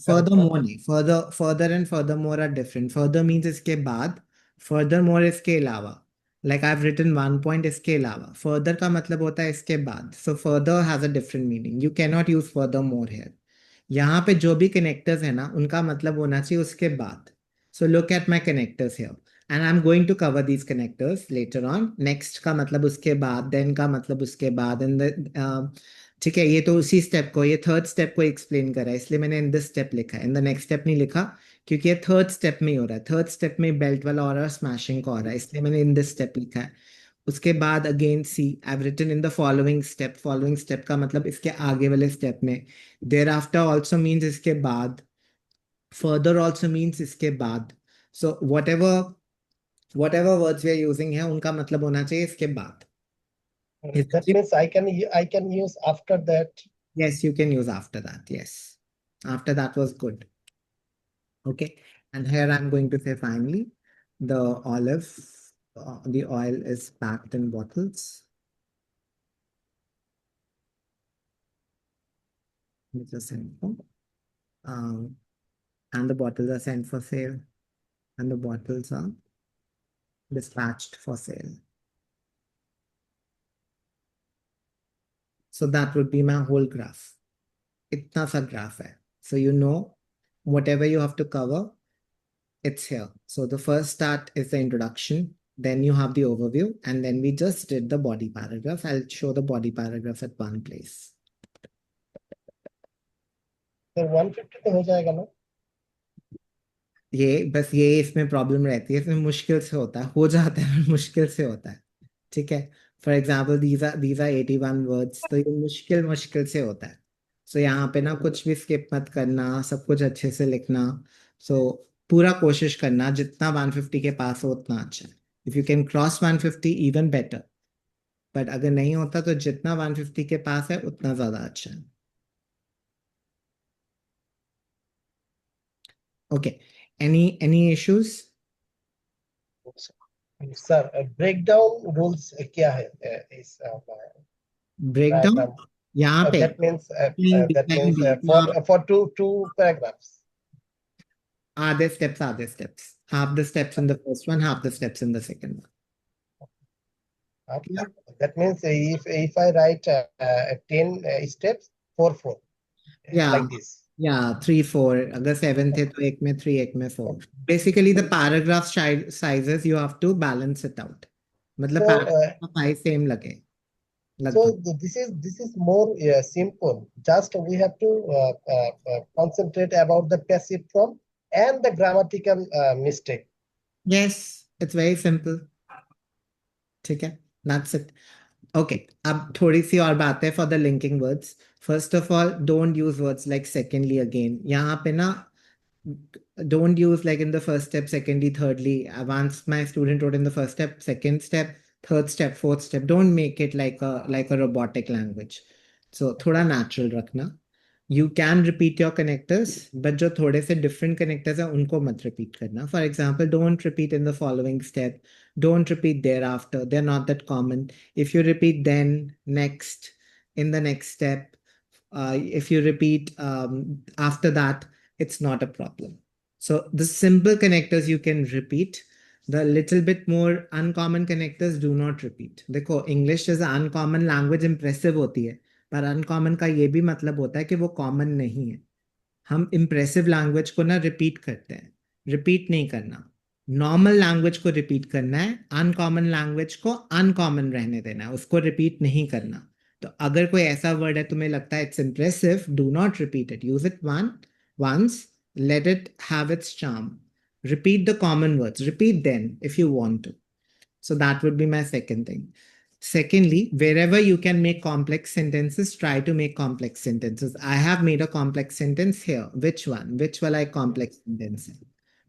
furthermore नहीं. Further and furthermore are different. Further means इसके बाद. Furthermore इसके अलावा. Like I've written one point इसके अलावा. Further का मतलब होता है इसके बाद. So further has a different meaning. You cannot use furthermore here. यहाँ पे जो भी connectors है ना, उनका मतलब होना चाहिए उसके बाद. So look at my connectors here. And I'm going to cover these connectors later on. Next का मतलब उसके बाद, then का मतलब उसके बाद, and the ठीक है. ये तो उसी स्टेप को, ये थर्ड स्टेप को एक्सप्लेन करा है, इसलिए मैंने इन दिस स्टेप लिखा है. इन द नेक्स्ट स्टेप नहीं लिखा, क्योंकि ये थर्ड स्टेप में ही हो रहा है, थर्ड स्टेप में बेल्ट वाला और स्मैशिंग का हो रहा है, इसलिए मैंने इन दिस स्टेप लिखा है। उसके बाद again see I written in the following step का मतलब इसके आगे वाले स्टेप में। देयर आफ्टर ऑल्सो मीन्स इसके बाद, फर्दर ऑल्सो मीन्स इसके बाद। So whatever words we are using है उनका मतलब होना चाहिए इसके बाद। That means I can use after that. Yes, you can use after that. Yes. After that was good. Okay. And here I'm going to say finally, the oil is packed in bottles. Which are sent for. Um, and the bottles are sent for sale. And the bottles are dispatched for sale. So that would be my whole graph. Itna sa graph hai. So you know, whatever you have to cover, it's here. So the first start is the introduction, then you have the overview, and then we just did the body paragraph. I'll show the body paragraph at one place. तो 150 तो हो जाएगा ना? ये इसमें problem रहती है, इसमें मुश्किल से होता है, हो जाता है पर मुश्किल से होता है। ठीक है, for example these are 81 words, तो ये मुश्किल से होता है। सो यहाँ पे ना कुछ भी स्किप मत करना, सब कुछ अच्छे से लिखना। सो पूरा कोशिश करना जितना 150 के पास हो उतना अच्छा है। If you can cross 150 even better, but अगर नहीं होता तो जितना 150 के पास है उतना ज्यादा अच्छा है। Okay, any issues? Sir, breakdown rules क्या है इस ब्रेकडाउन diagram? यहाँ पे That means यहाँ for two paragraphs. are there steps, half the steps in the first one, half the steps in the second one. Okay. That means if I write 10 steps, 4 Yeah, like this. yeah, 3 4, अगर 7 थे तो एक में 3 एक में 4। Basically the paragraph sizes you have to balance it out, मतलब So paragraph का size same लगे so लगभग। this is more simple. Just we have to concentrate about the passive form and the grammatical mistake. Yes, it's very simple। ठीक है, that's it। Okay, अब थोड़ी सी और बात है for the linking words। First of all, don't use words like secondly again। यहाँ पे ना don't use like in the first step, secondly, thirdly. Once my student wrote in the first step, second step, third step, fourth step. Don't make it like a robotic language. So थोड़ा natural रखना। You can repeat your connectors, but जो थोड़े से different connectors हैं उनको मत repeat करना। For example, don't repeat in the following step. Don't repeat thereafter. They're not that common. If you repeat then, next, in the next step, if you repeat after that, it's not a problem. So the simple connectors you can repeat. The little bit more uncommon connectors do not repeat. देखो, English is an uncommon language, impressive होती है, पर uncommon का ये भी मतलब होता है कि वो कॉमन नहीं है। हम इम्प्रेसिव लैंग्वेज को ना रिपीट करते हैं, रिपीट नहीं करना। नॉर्मल लैंग्वेज को रिपीट करना है, अनकॉमन लैंग्वेज को अनकॉमन रहने देना है, उसको रिपीट नहीं करना। तो अगर कोई ऐसा वर्ड है तुम्हें लगता है it's impressive, do not repeat it, use it once, let it have its charm. Repeat the common words, repeat them if you want to. So that would be my second thing. Secondly, wherever you can make complex sentences, try to make complex sentences. I have made a complex sentence here. Which one? Which will I complex sentence?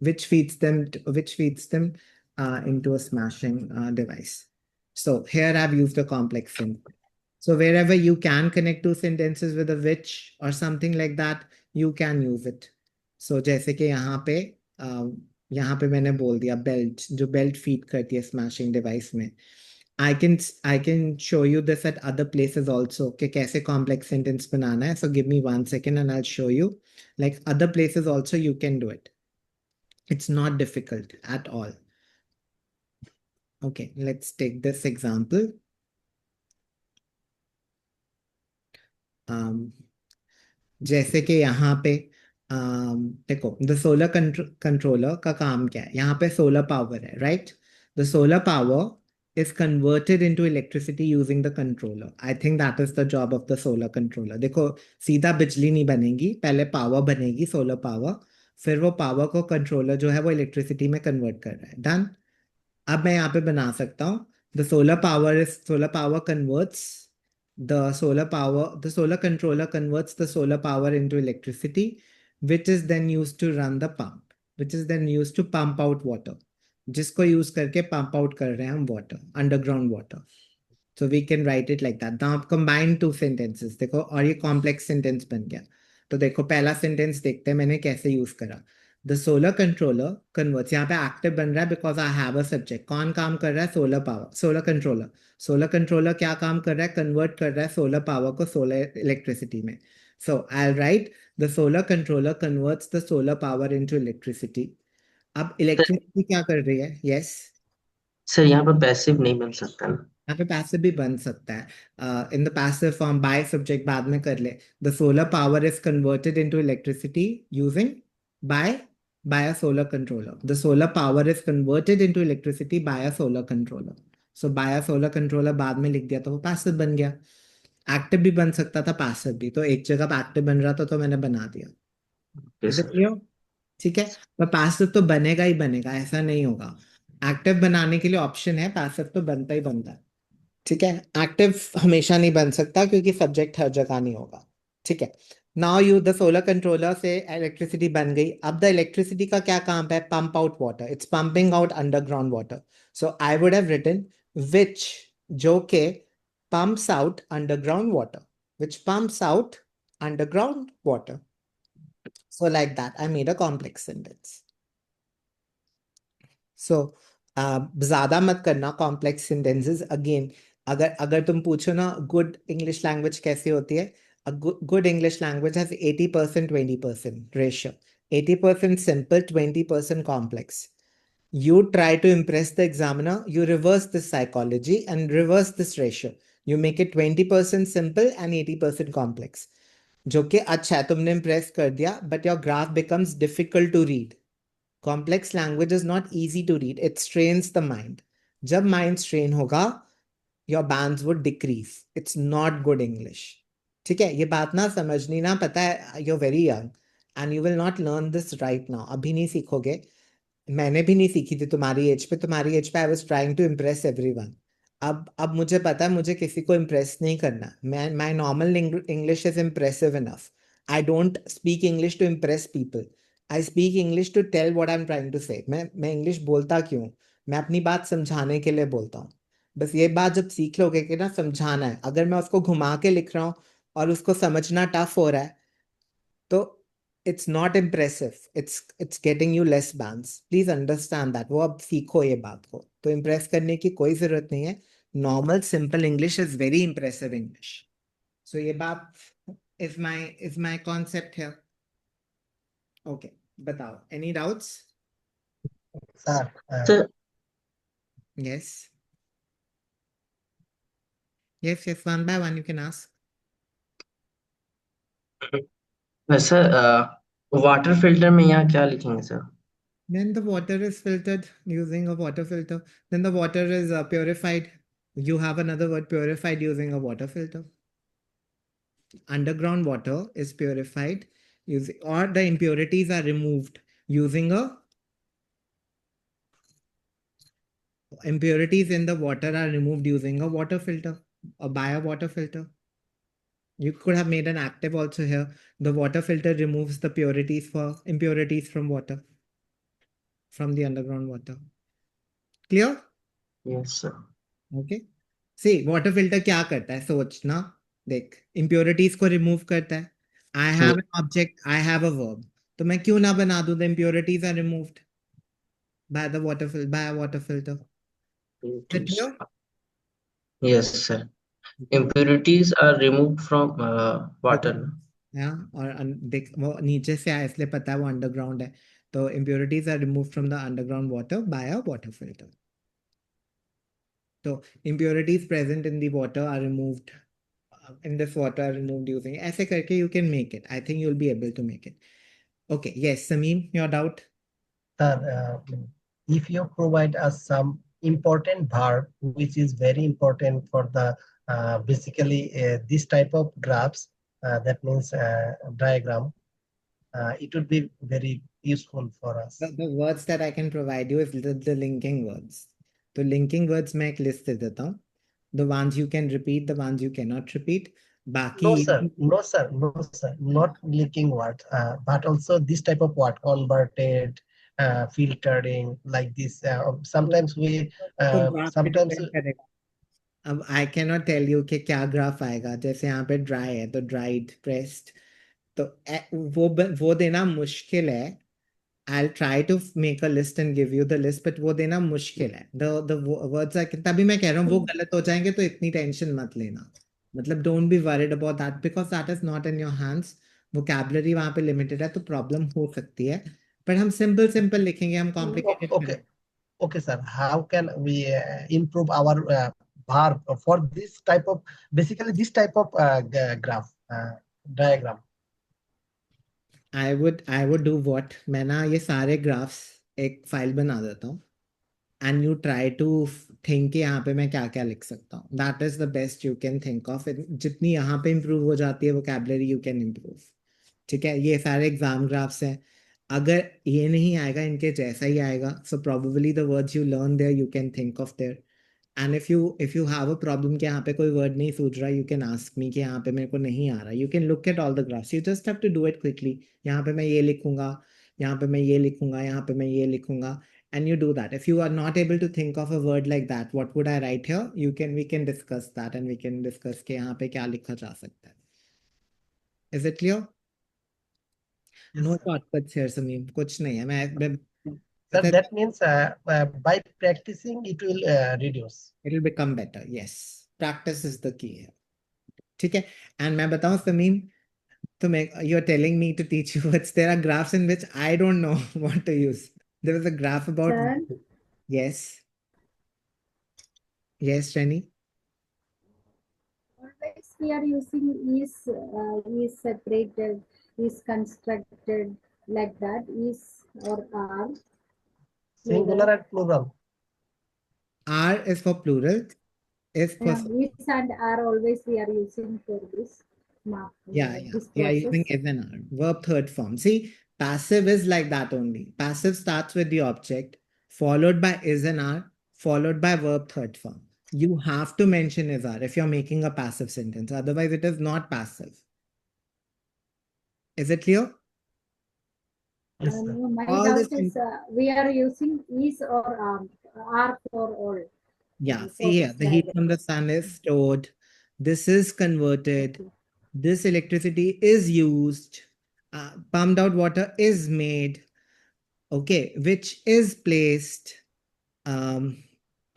Which feeds them into a smashing device. So here I've used a complex sentence. So wherever you can connect two sentences with a which or something like that, you can use it. So जैसे कि यहाँ पे मैंने बोल दिया belt, जो belt feed करती है स्मैशिंग डिवाइस में। I can show you this at other places also कि कैसे complex sentence बनाना है। So give me 1 second and I'll show you. Like other places also you can do it. It's not difficult at all. Okay, let's take this example. जैसे कि यहाँ पे देखो, the solar controller का काम क्या है? यहाँ पे सोलर पावर है, right? The solar power is converted into electricity using the controller. I think that is the job of the solar controller. देखो, सीधा बिजली नहीं बनेगी, पहले पावर बनेगी, सोलर पावर। फिर वो पावर को कंट्रोलर जो है वो इलेक्ट्रिसिटी में कन्वर्ट कर रहा है। डन। अब मैं यहाँ पे बना सकता हूँ solar power converts the solar controller converts the solar power into electricity, which is then used to run the pump, which is then used to pump out water, जिसको यूज करके पंप आउट कर रहे हैं हम water, underground water. So we can write it like that. Now आप combine two sentences देखो, और ये complex sentence बन गया। तो देखो पहला sentence देखते हैं मैंने कैसे यूज करा। The solar controller converts, यहाँ पे active बन रहा है because I have a subject। कौन काम कर रहा है? Solar power, solar controller. Solar controller क्या काम कर रहा है? कन्वर्ट कर रहा है सोलर पावर को सोलर इलेक्ट्रिसिटी में। So I write the solar controller converts the solar power into electricity. अब सर इलेक्ट्रिसिटी क्या कर रही है? यस। सर यहाँ पर पैसिव नहीं बन सकता ना? यहाँ पे पैसिव भी बन सकता है, in the passive form by subject बाद में कर ले। The solar power is converted into electricity using by by a solar controller. The solar power is converted into electricity by a solar controller. So by a solar controller बाद में लिख दिया तो वो पैसिव बन गया। एक्टिव भी बन सकता था, पैसिव भी, तो एक जगह पे एक्टिव बन रहा था तो मैंने बना दिया। Okay is it sir. Clear? ठीक है। पर पैसिव तो बनेगा ही बनेगा, ऐसा नहीं होगा। एक्टिव बनाने के लिए ऑप्शन है, पैसिव तो बनता ही बनता है। ठीक है। एक्टिव हमेशा नहीं बन सकता क्योंकि सब्जेक्ट हर जगह नहीं होगा। ठीक है। Now you the solar controller से इलेक्ट्रिसिटी बन गई। अब द इलेक्ट्रिसिटी का क्या काम है? Pump out water, it's pumping out underground water. So I would have written which, जो के pumps out underground water, which pumps out underground water. So like that I made a complex sentence. So ज्यादा मत करना complex sentences. Again अगर अगर तुम पूछो ना गुड इंग्लिश लैंग्वेज कैसी होती है, good English language has 80% 20% ratio. 80% simple, 20% complex. You try to impress the examiner, you reverse this psychology and reverse this ratio. You make it 20% simple and 80% complex. जो कि अच्छा है, तुमने impress कर दिया, but your graph becomes difficult to read. Complex language is not easy to read. It strains the mind. जब mind strain होगा, your bands would decrease. It's not good English. ठीक है, ये बात ना समझनी ना, पता है you're very young and you will not learn this right now. अभी नहीं सीखोगे। मैंने भी नहीं सीखी थी तुम्हारी एज पे I was trying to impress everyone. अब मुझे पता है मुझे किसी को इम्प्रेस नहीं करना। मैं my normal English is impressive enough. I don't speak English to impress people, I speak English to tell what I am trying to say. मैं इंग्लिश बोलता क्यों? मैं अपनी बात समझाने के लिए बोलता हूँ। बस ये बात जब सीख लोगे कि ना समझाना है, अगर मैं उसको घुमा के लिख रहा हूँ और उसको समझना टफ हो रहा है तो it's not impressive, it's getting you less bands. Please understand that. वो अब सीखो ये बात को, तो इम्प्रेस करने की कोई जरूरत नहीं है। Normal simple English is very impressive English. So ये बात इज माई कॉन्सेप्ट है। ओके, बताओ any doubts? Sir, sir yes, yes, yes, one by one you can ask. वैसे वाटर फिल्टर में यहाँ क्या लिखेंगे sir? Then the water is filtered using a water filter. Then the water is purified. You have another word, purified, using a water filter. Underground water is purified using, or the impurities are removed using a, impurities in the water are removed using a water filter or by a water filter. You could have made an active also here. The water filter removes the impurities from water, from the underground water. Clear? Yes sir. Okay. See water filter क्या करता है, सोचना। देख, impurities को remove करता है। I have an object, I have a verb, तो मैं क्यों ना बना दूं the impurities are removed by the water filter. Clear? Yes sir. impurities are removed from water. और देख वो नीचे से आया इसलिए पता है वो अंडरग्राउंड है। तो impurities are removed from the underground water by a water filter. तो impurities present in the water are removed, in this water are removed using, ऐसे करके you can make it. I think you'll be able to make it. Okay, yes, Sameem, your doubt? sir, if you provide us some important verb, which is very important for the basically this type of graphs, that means diagram, it would be very useful for us. The words that I can provide you is the linking words. तो linking words मैं एक list दे देता हूँ. The ones you can repeat, the ones you cannot repeat. बाकी No, sir. No, sir. No, sir. Not linking word, but also this type of word, converted, filtering, like this. Sometimes we, तो graph पे sometimes. depend करेगा. अब I cannot tell you कि क्या graph आएगा. जैसे यहाँ पे dry है तो dried, pressed. तो वो देना मुश्किल है. I'll try to make a list and give you the list, but वो देना मुश्किल है. The words are तभी मैं कह रहा हूँ वो गलत हो जाएंगे तो इतनी टेंशन मत लेना. मतलब don't be worried about that because that is not in your hands. vocabulary वहाँ पे limited है तो problem हो सकती है. पर हम simple लिखेंगे, हम complicated Okay, okay, sir. How can we improve our verb for this type of, basically this type of graph, diagram? I would do what मैं ना ये सारे graphs एक फाइल बना देता हूँ and you try to think कि यहाँ पे मैं क्या क्या लिख सकता हूँ. That is the best you can think of. जितनी यहाँ पे improve हो जाती है vocabulary you can improve. ठीक है, ये सारे एग्जाम ग्राफ्स हैं. अगर ये नहीं आएगा इनके जैसा ही आएगा so probably the words you learn there you can think of there. And if you have a problem कि यहाँ पे कोई word नहीं सूझ रहा, you can ask me कि यहाँ पे मेरे को नहीं आ रहा. You can look at all the graphs. You just have to do it quickly. यहाँ पे मैं ये लिखूंगा, यहाँ पे मैं ये लिखूंगा, यहाँ पे मैं ये लिखूंगा. And you do that. If you are not able to think of a word like that, what would I write here? We can discuss that and we can discuss कि यहाँ पे क्या लिखा जा सकता है. Is it clear? Yes, No sir. shortcuts here, Sameem. कुछ नहीं है. मैं Sir, पता है, that means by practicing it will reduce. it'll become better. Yes. Practice is the key here. ठीक है. And मैं बताऊं समीम, तो मैं you're telling me to teach you words. There are graphs in which I don't know what to use. There was a graph about Sir, yes. Yes, Shani. always we are using is separated, is constructed, like that, is or are. Singular and plural. R is for plural. Is for Is and are always we are using for this mark. yeah. This We are using process. is and are. Verb third form. See, passive is like that only. Passive starts with the object, followed by is and are, followed by verb third form. You have to mention is are if you're making a passive sentence. Otherwise, it is not passive. Is it clear? Yes, sir. My All doubt this is we are using is or are for all. Yeah, see here, the heat from the sun is stored. This is converted. Okay. This electricity is used. Pumped out water is made. Okay, which is placed.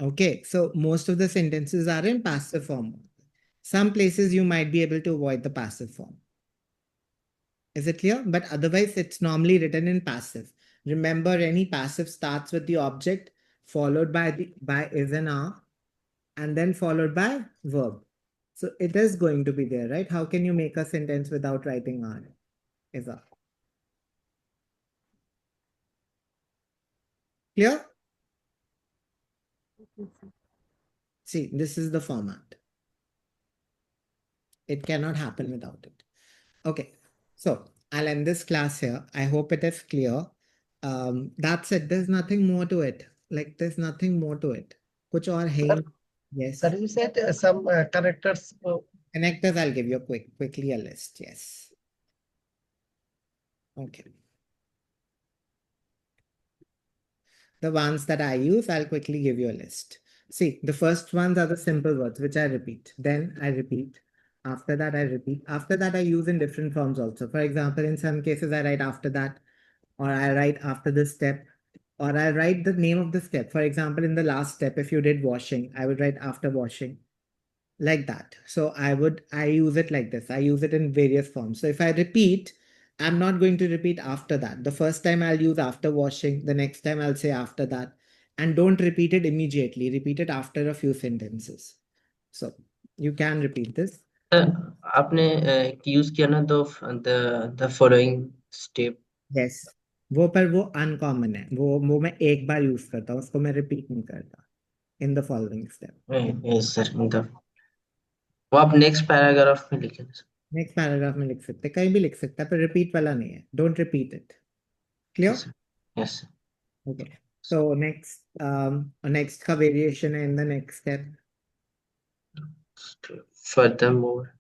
Okay, so most of the sentences are in passive form. Some places you might be able to avoid the passive form. Is it clear? But otherwise, it's normally written in passive. Remember, any passive starts with the object, followed by is and are, and then followed by verb. So it is going to be there, right? How can you make a sentence without writing are? Is are. Clear? Okay, sir. See, this is the format. It cannot happen without it. Okay, so I'll end this class here. I hope it is clear. That's it. There's nothing more to it. Like there's nothing more to it. Kuch aur hai? Sir, Yes. sir, you said some characters. Connectors, I'll give you quickly a list. Yes. Okay. The ones that I use, I'll quickly give you a list. See, the first ones are the simple words, which I repeat. Then I repeat. After that, I repeat. After that, I use in different forms also. For example, in some cases, I write after that, or I write after this step, or I write the name of the step. For example, in the last step, if you did washing, I would write after washing. Like that. So I use it like this. I use it in various forms. So if I repeat, I'm not going to repeat after that. The first time I'll use after washing. The next time I'll say after that. And don't repeat it immediately. Repeat it after a few sentences. So you can repeat this. आपने use किया ना the following step Yes. वो uncommon है. वो मैं एक बार use करता हूँ. उसको मैं रिपीट नहीं करता. In the following step. Yes sir वो आप नेक्स्ट पैराग्राफ में लिखें नेक्स्ट पैराग्राफ में लिख सकते, कहीं भी लिख सकता है, पर रिपीट वाला नहीं है. Don't repeat it. Clear? Yes, sir. Yes, sir. Okay. So next का variation है in the next step. Furthermore,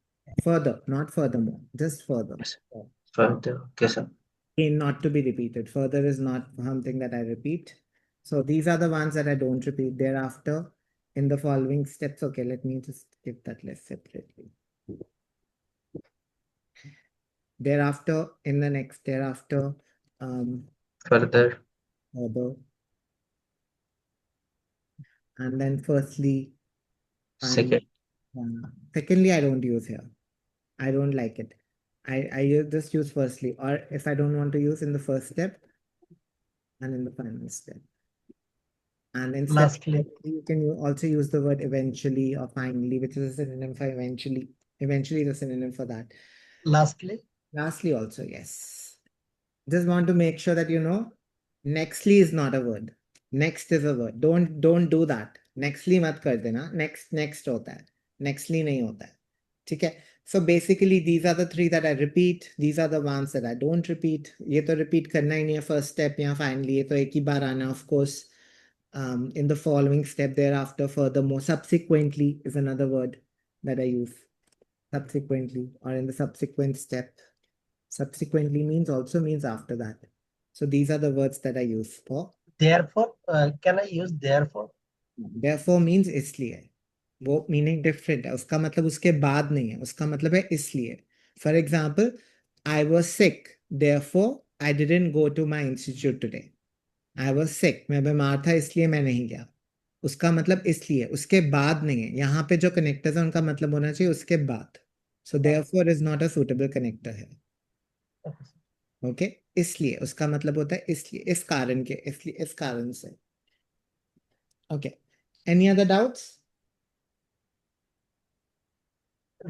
Further, not furthermore, just further. yes, sir. Further, okay, sir. Not to be repeated. Further is not something that I repeat. So these are the ones that I don't repeat. Thereafter, in the following steps, okay, let me just give that list separately. Thereafter, in the next, thereafter, Further, further, and then firstly, second, secondly, I don't use here. I don't like it. I just use firstly, or if I don't want to use in the first step and in the final step. And instead, Lastly, you can also use the word eventually or finally, which is a synonym for eventually. Eventually is a synonym for that. lastly, Lastly, also, yes. Just want to make sure that you know, nextly is not a word. Next is a word. Don't do that. Nextly मत कर देना. Next होता है. Nextly नहीं होता है. ठीक है? So basically, these are the three that I repeat. These are the ones that I don't repeat. ये तो repeat करना ही नहीं है first step या finally ये तो एक ही बार आना of course. In the following step thereafter, furthermore, subsequently is another word that I use. Subsequently, or in the subsequent step. Subsequently means also means after that. So these are the words that I use for. therefore, can I use therefore? Therefore means इसलिए. वो meaning different है. उसका मतलब उसके बाद नहीं है. उसका मतलब है इसलिए. For example, I was sick. Therefore, I didn't go to my institute today. I was sick. मैं बीमार था इसलिए मैं नहीं गया. उसका मतलब इसलिए. उसके बाद नहीं है. यहाँ पे जो connectors है उनका मतलब होना चाहिए उसके बाद. So therefore is not a suitable connector here. Okay इसलिए उसका मतलब होता है इसलिए इस कारण के इसलिए इस कारण से okay any other doubts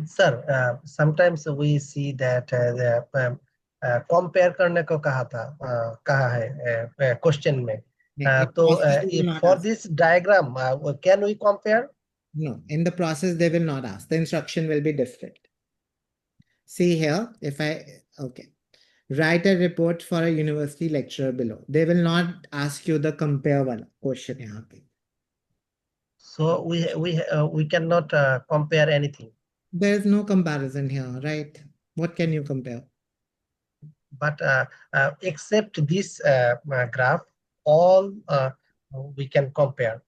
Sir, sometimes we see that compare करने को कहा है question में. तो for this diagram, can we compare? No, in the process they will not ask. The instruction will be different. See here, if I okay, write a report for a university lecturer below. They will not ask you the compare वाला question यहाँ पे. So we cannot compare anything. There is no comparison here, right? What can you compare? But except this graph, all we can compare.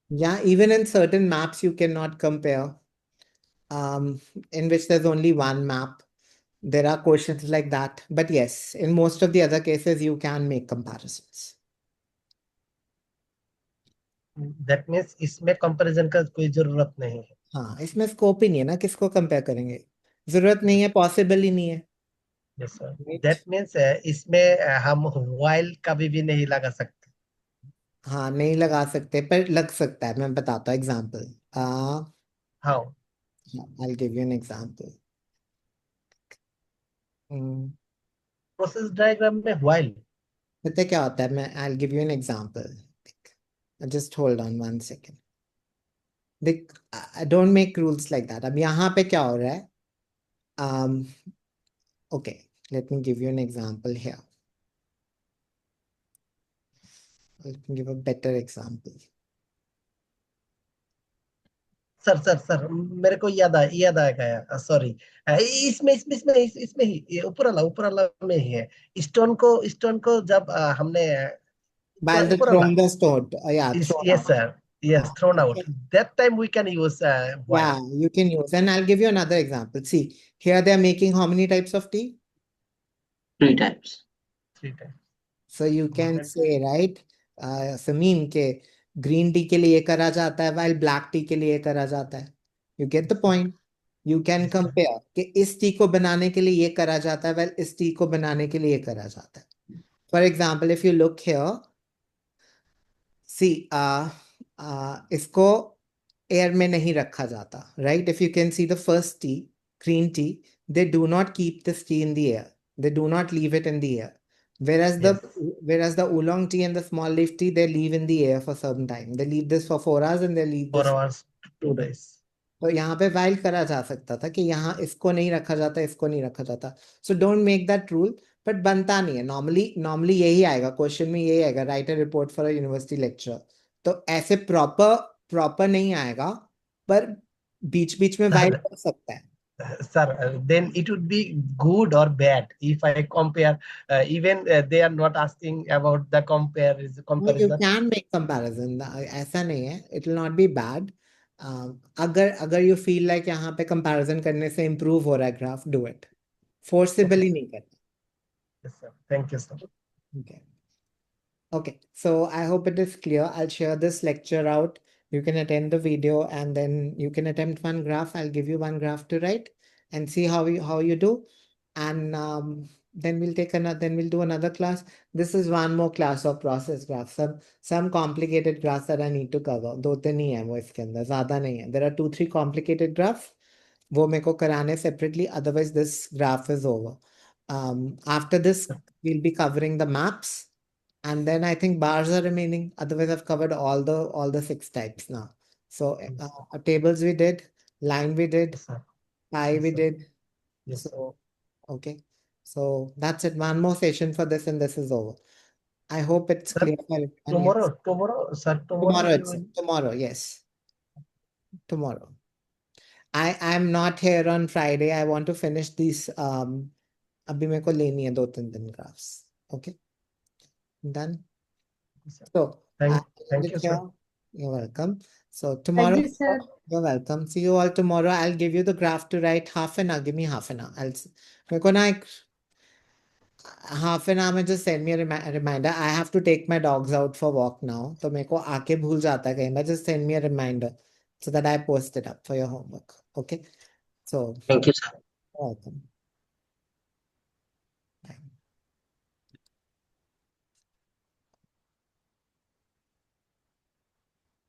Yeah, even in certain maps you cannot compare. In which there's only one map. There are questions like that. But yes, in most of the other cases, you can make comparisons. That means इसमें comparison का कोई जरूरत नहीं है. हाँ, इसमें scope ही नहीं है ना किसको कंपेयर करेंगे जरूरत नहीं है पॉसिबल ही नहीं है Yes, sir. Right. That means इसमें हम while कभी भी नहीं लगा सकते. हाँ नहीं लगा सकते पर लग सकता है मैं बताता हूँ example How? I'll give you an example. Process diagram में while. पता है क्या होता है मैं I'll give you an example. Just hold on 1 second. देख don't make rules like that. अब यहाँ पे क्या हो रहा है okay, let me give you an example here. Let me give a better example. Sir मेरे को याद आ गया सॉरी इसमें ही ऊपर वाला में ही है स्टोन को जब हमने While the ऊपर वाला thrown the stone, yeah, thrown yes out. sir yes thrown out Okay. that time we can use while. Yeah, you can use. And I'll give you another example. See, here they're making how many types of tea? 3 times. 3 times. So you can say, right? Samin के green tea के लिए ये करा जाता है, while black tea के लिए ये करा जाता है. You get the point? You can compare कि इस tea को बनाने के लिए ये करा जाता है, while इस tea को बनाने के लिए ये करा जाता है. For example, if you look here, see, इसको air में नहीं रखा जाता, right? If you can see the first tea, green tea, they do not keep this tea in the air. They do not leave it in the air. Whereas the oolong tea and the small leaf tea, they leave in the air for some time. They leave this for 4 hours and they leave 4 this hours 2 days. तो यहाँ पे while करा जा सकता था कि यहाँ इसको नहीं रखा जाता इसको नहीं रखा जाता. So don't make that rule. But बनता नहीं है। नॉर्मली यही आएगा, क्वेश्चन में यही आएगा, right a report for a university lecture. तो ऐसे प्रॉपर प्रॉपर नहीं आएगा, पर बीच बीच में वाइड Sir, कर सकता है। sir, then it would be good or bad if I compare. Even they are not asking about the No, you comparison. can make comparison, ऐसा नहीं है, it will not be bad. अगर अगर you feel like यहाँ पे comparison करने से improve हो रहा है ग्राफ, do it. Forcibly नहीं करना। Yes, sir. Thank you, sir. Okay. Okay, so I hope it is clear. I'll share this lecture out. You can attend the video and then you can attempt one graph. I'll give you one graph to write and see how you do. And then we'll take another, then we'll do another class. This is one more class of process graphs. Some complicated graphs that I need to cover. दो तीन ही है वो इसके अंदर, ज़्यादा नहीं है. There are 2-3 complicated graphs. वो मेरे को कराने separately. Otherwise, this graph is over. After this, we'll be covering the maps. And then I think bars are remaining. Otherwise, I've covered all the 6 types now. So tables we did, line we did, Yes, sir. pie Yes, we sir. did. Yes, sir. So okay. So that's it. One more session for this, and this is over. I hope it's Sir, clear for everyone. Yes. sir, Tomorrow you it's will. tomorrow, yes. Tomorrow. I'm not here on Friday. I want to finish these अभी मेरे को लेनी है 2-3 दिन graphs. Okay. Done. Yes, sir. So Thank, I'll end thank it you, sir. here. You're welcome. So Thank tomorrow, you, sir. you're welcome. See you all tomorrow. I'll give you the graph to write half an hour. Give me half an hour. मेरे को ना एक half an hour में just send me a reminder. I have to take my dogs out for walk now. तो मेरे को आके भूल जाता है कहीं बार. Just send me a reminder so that I post it up for your homework. Okay. So Thank you, sir. welcome.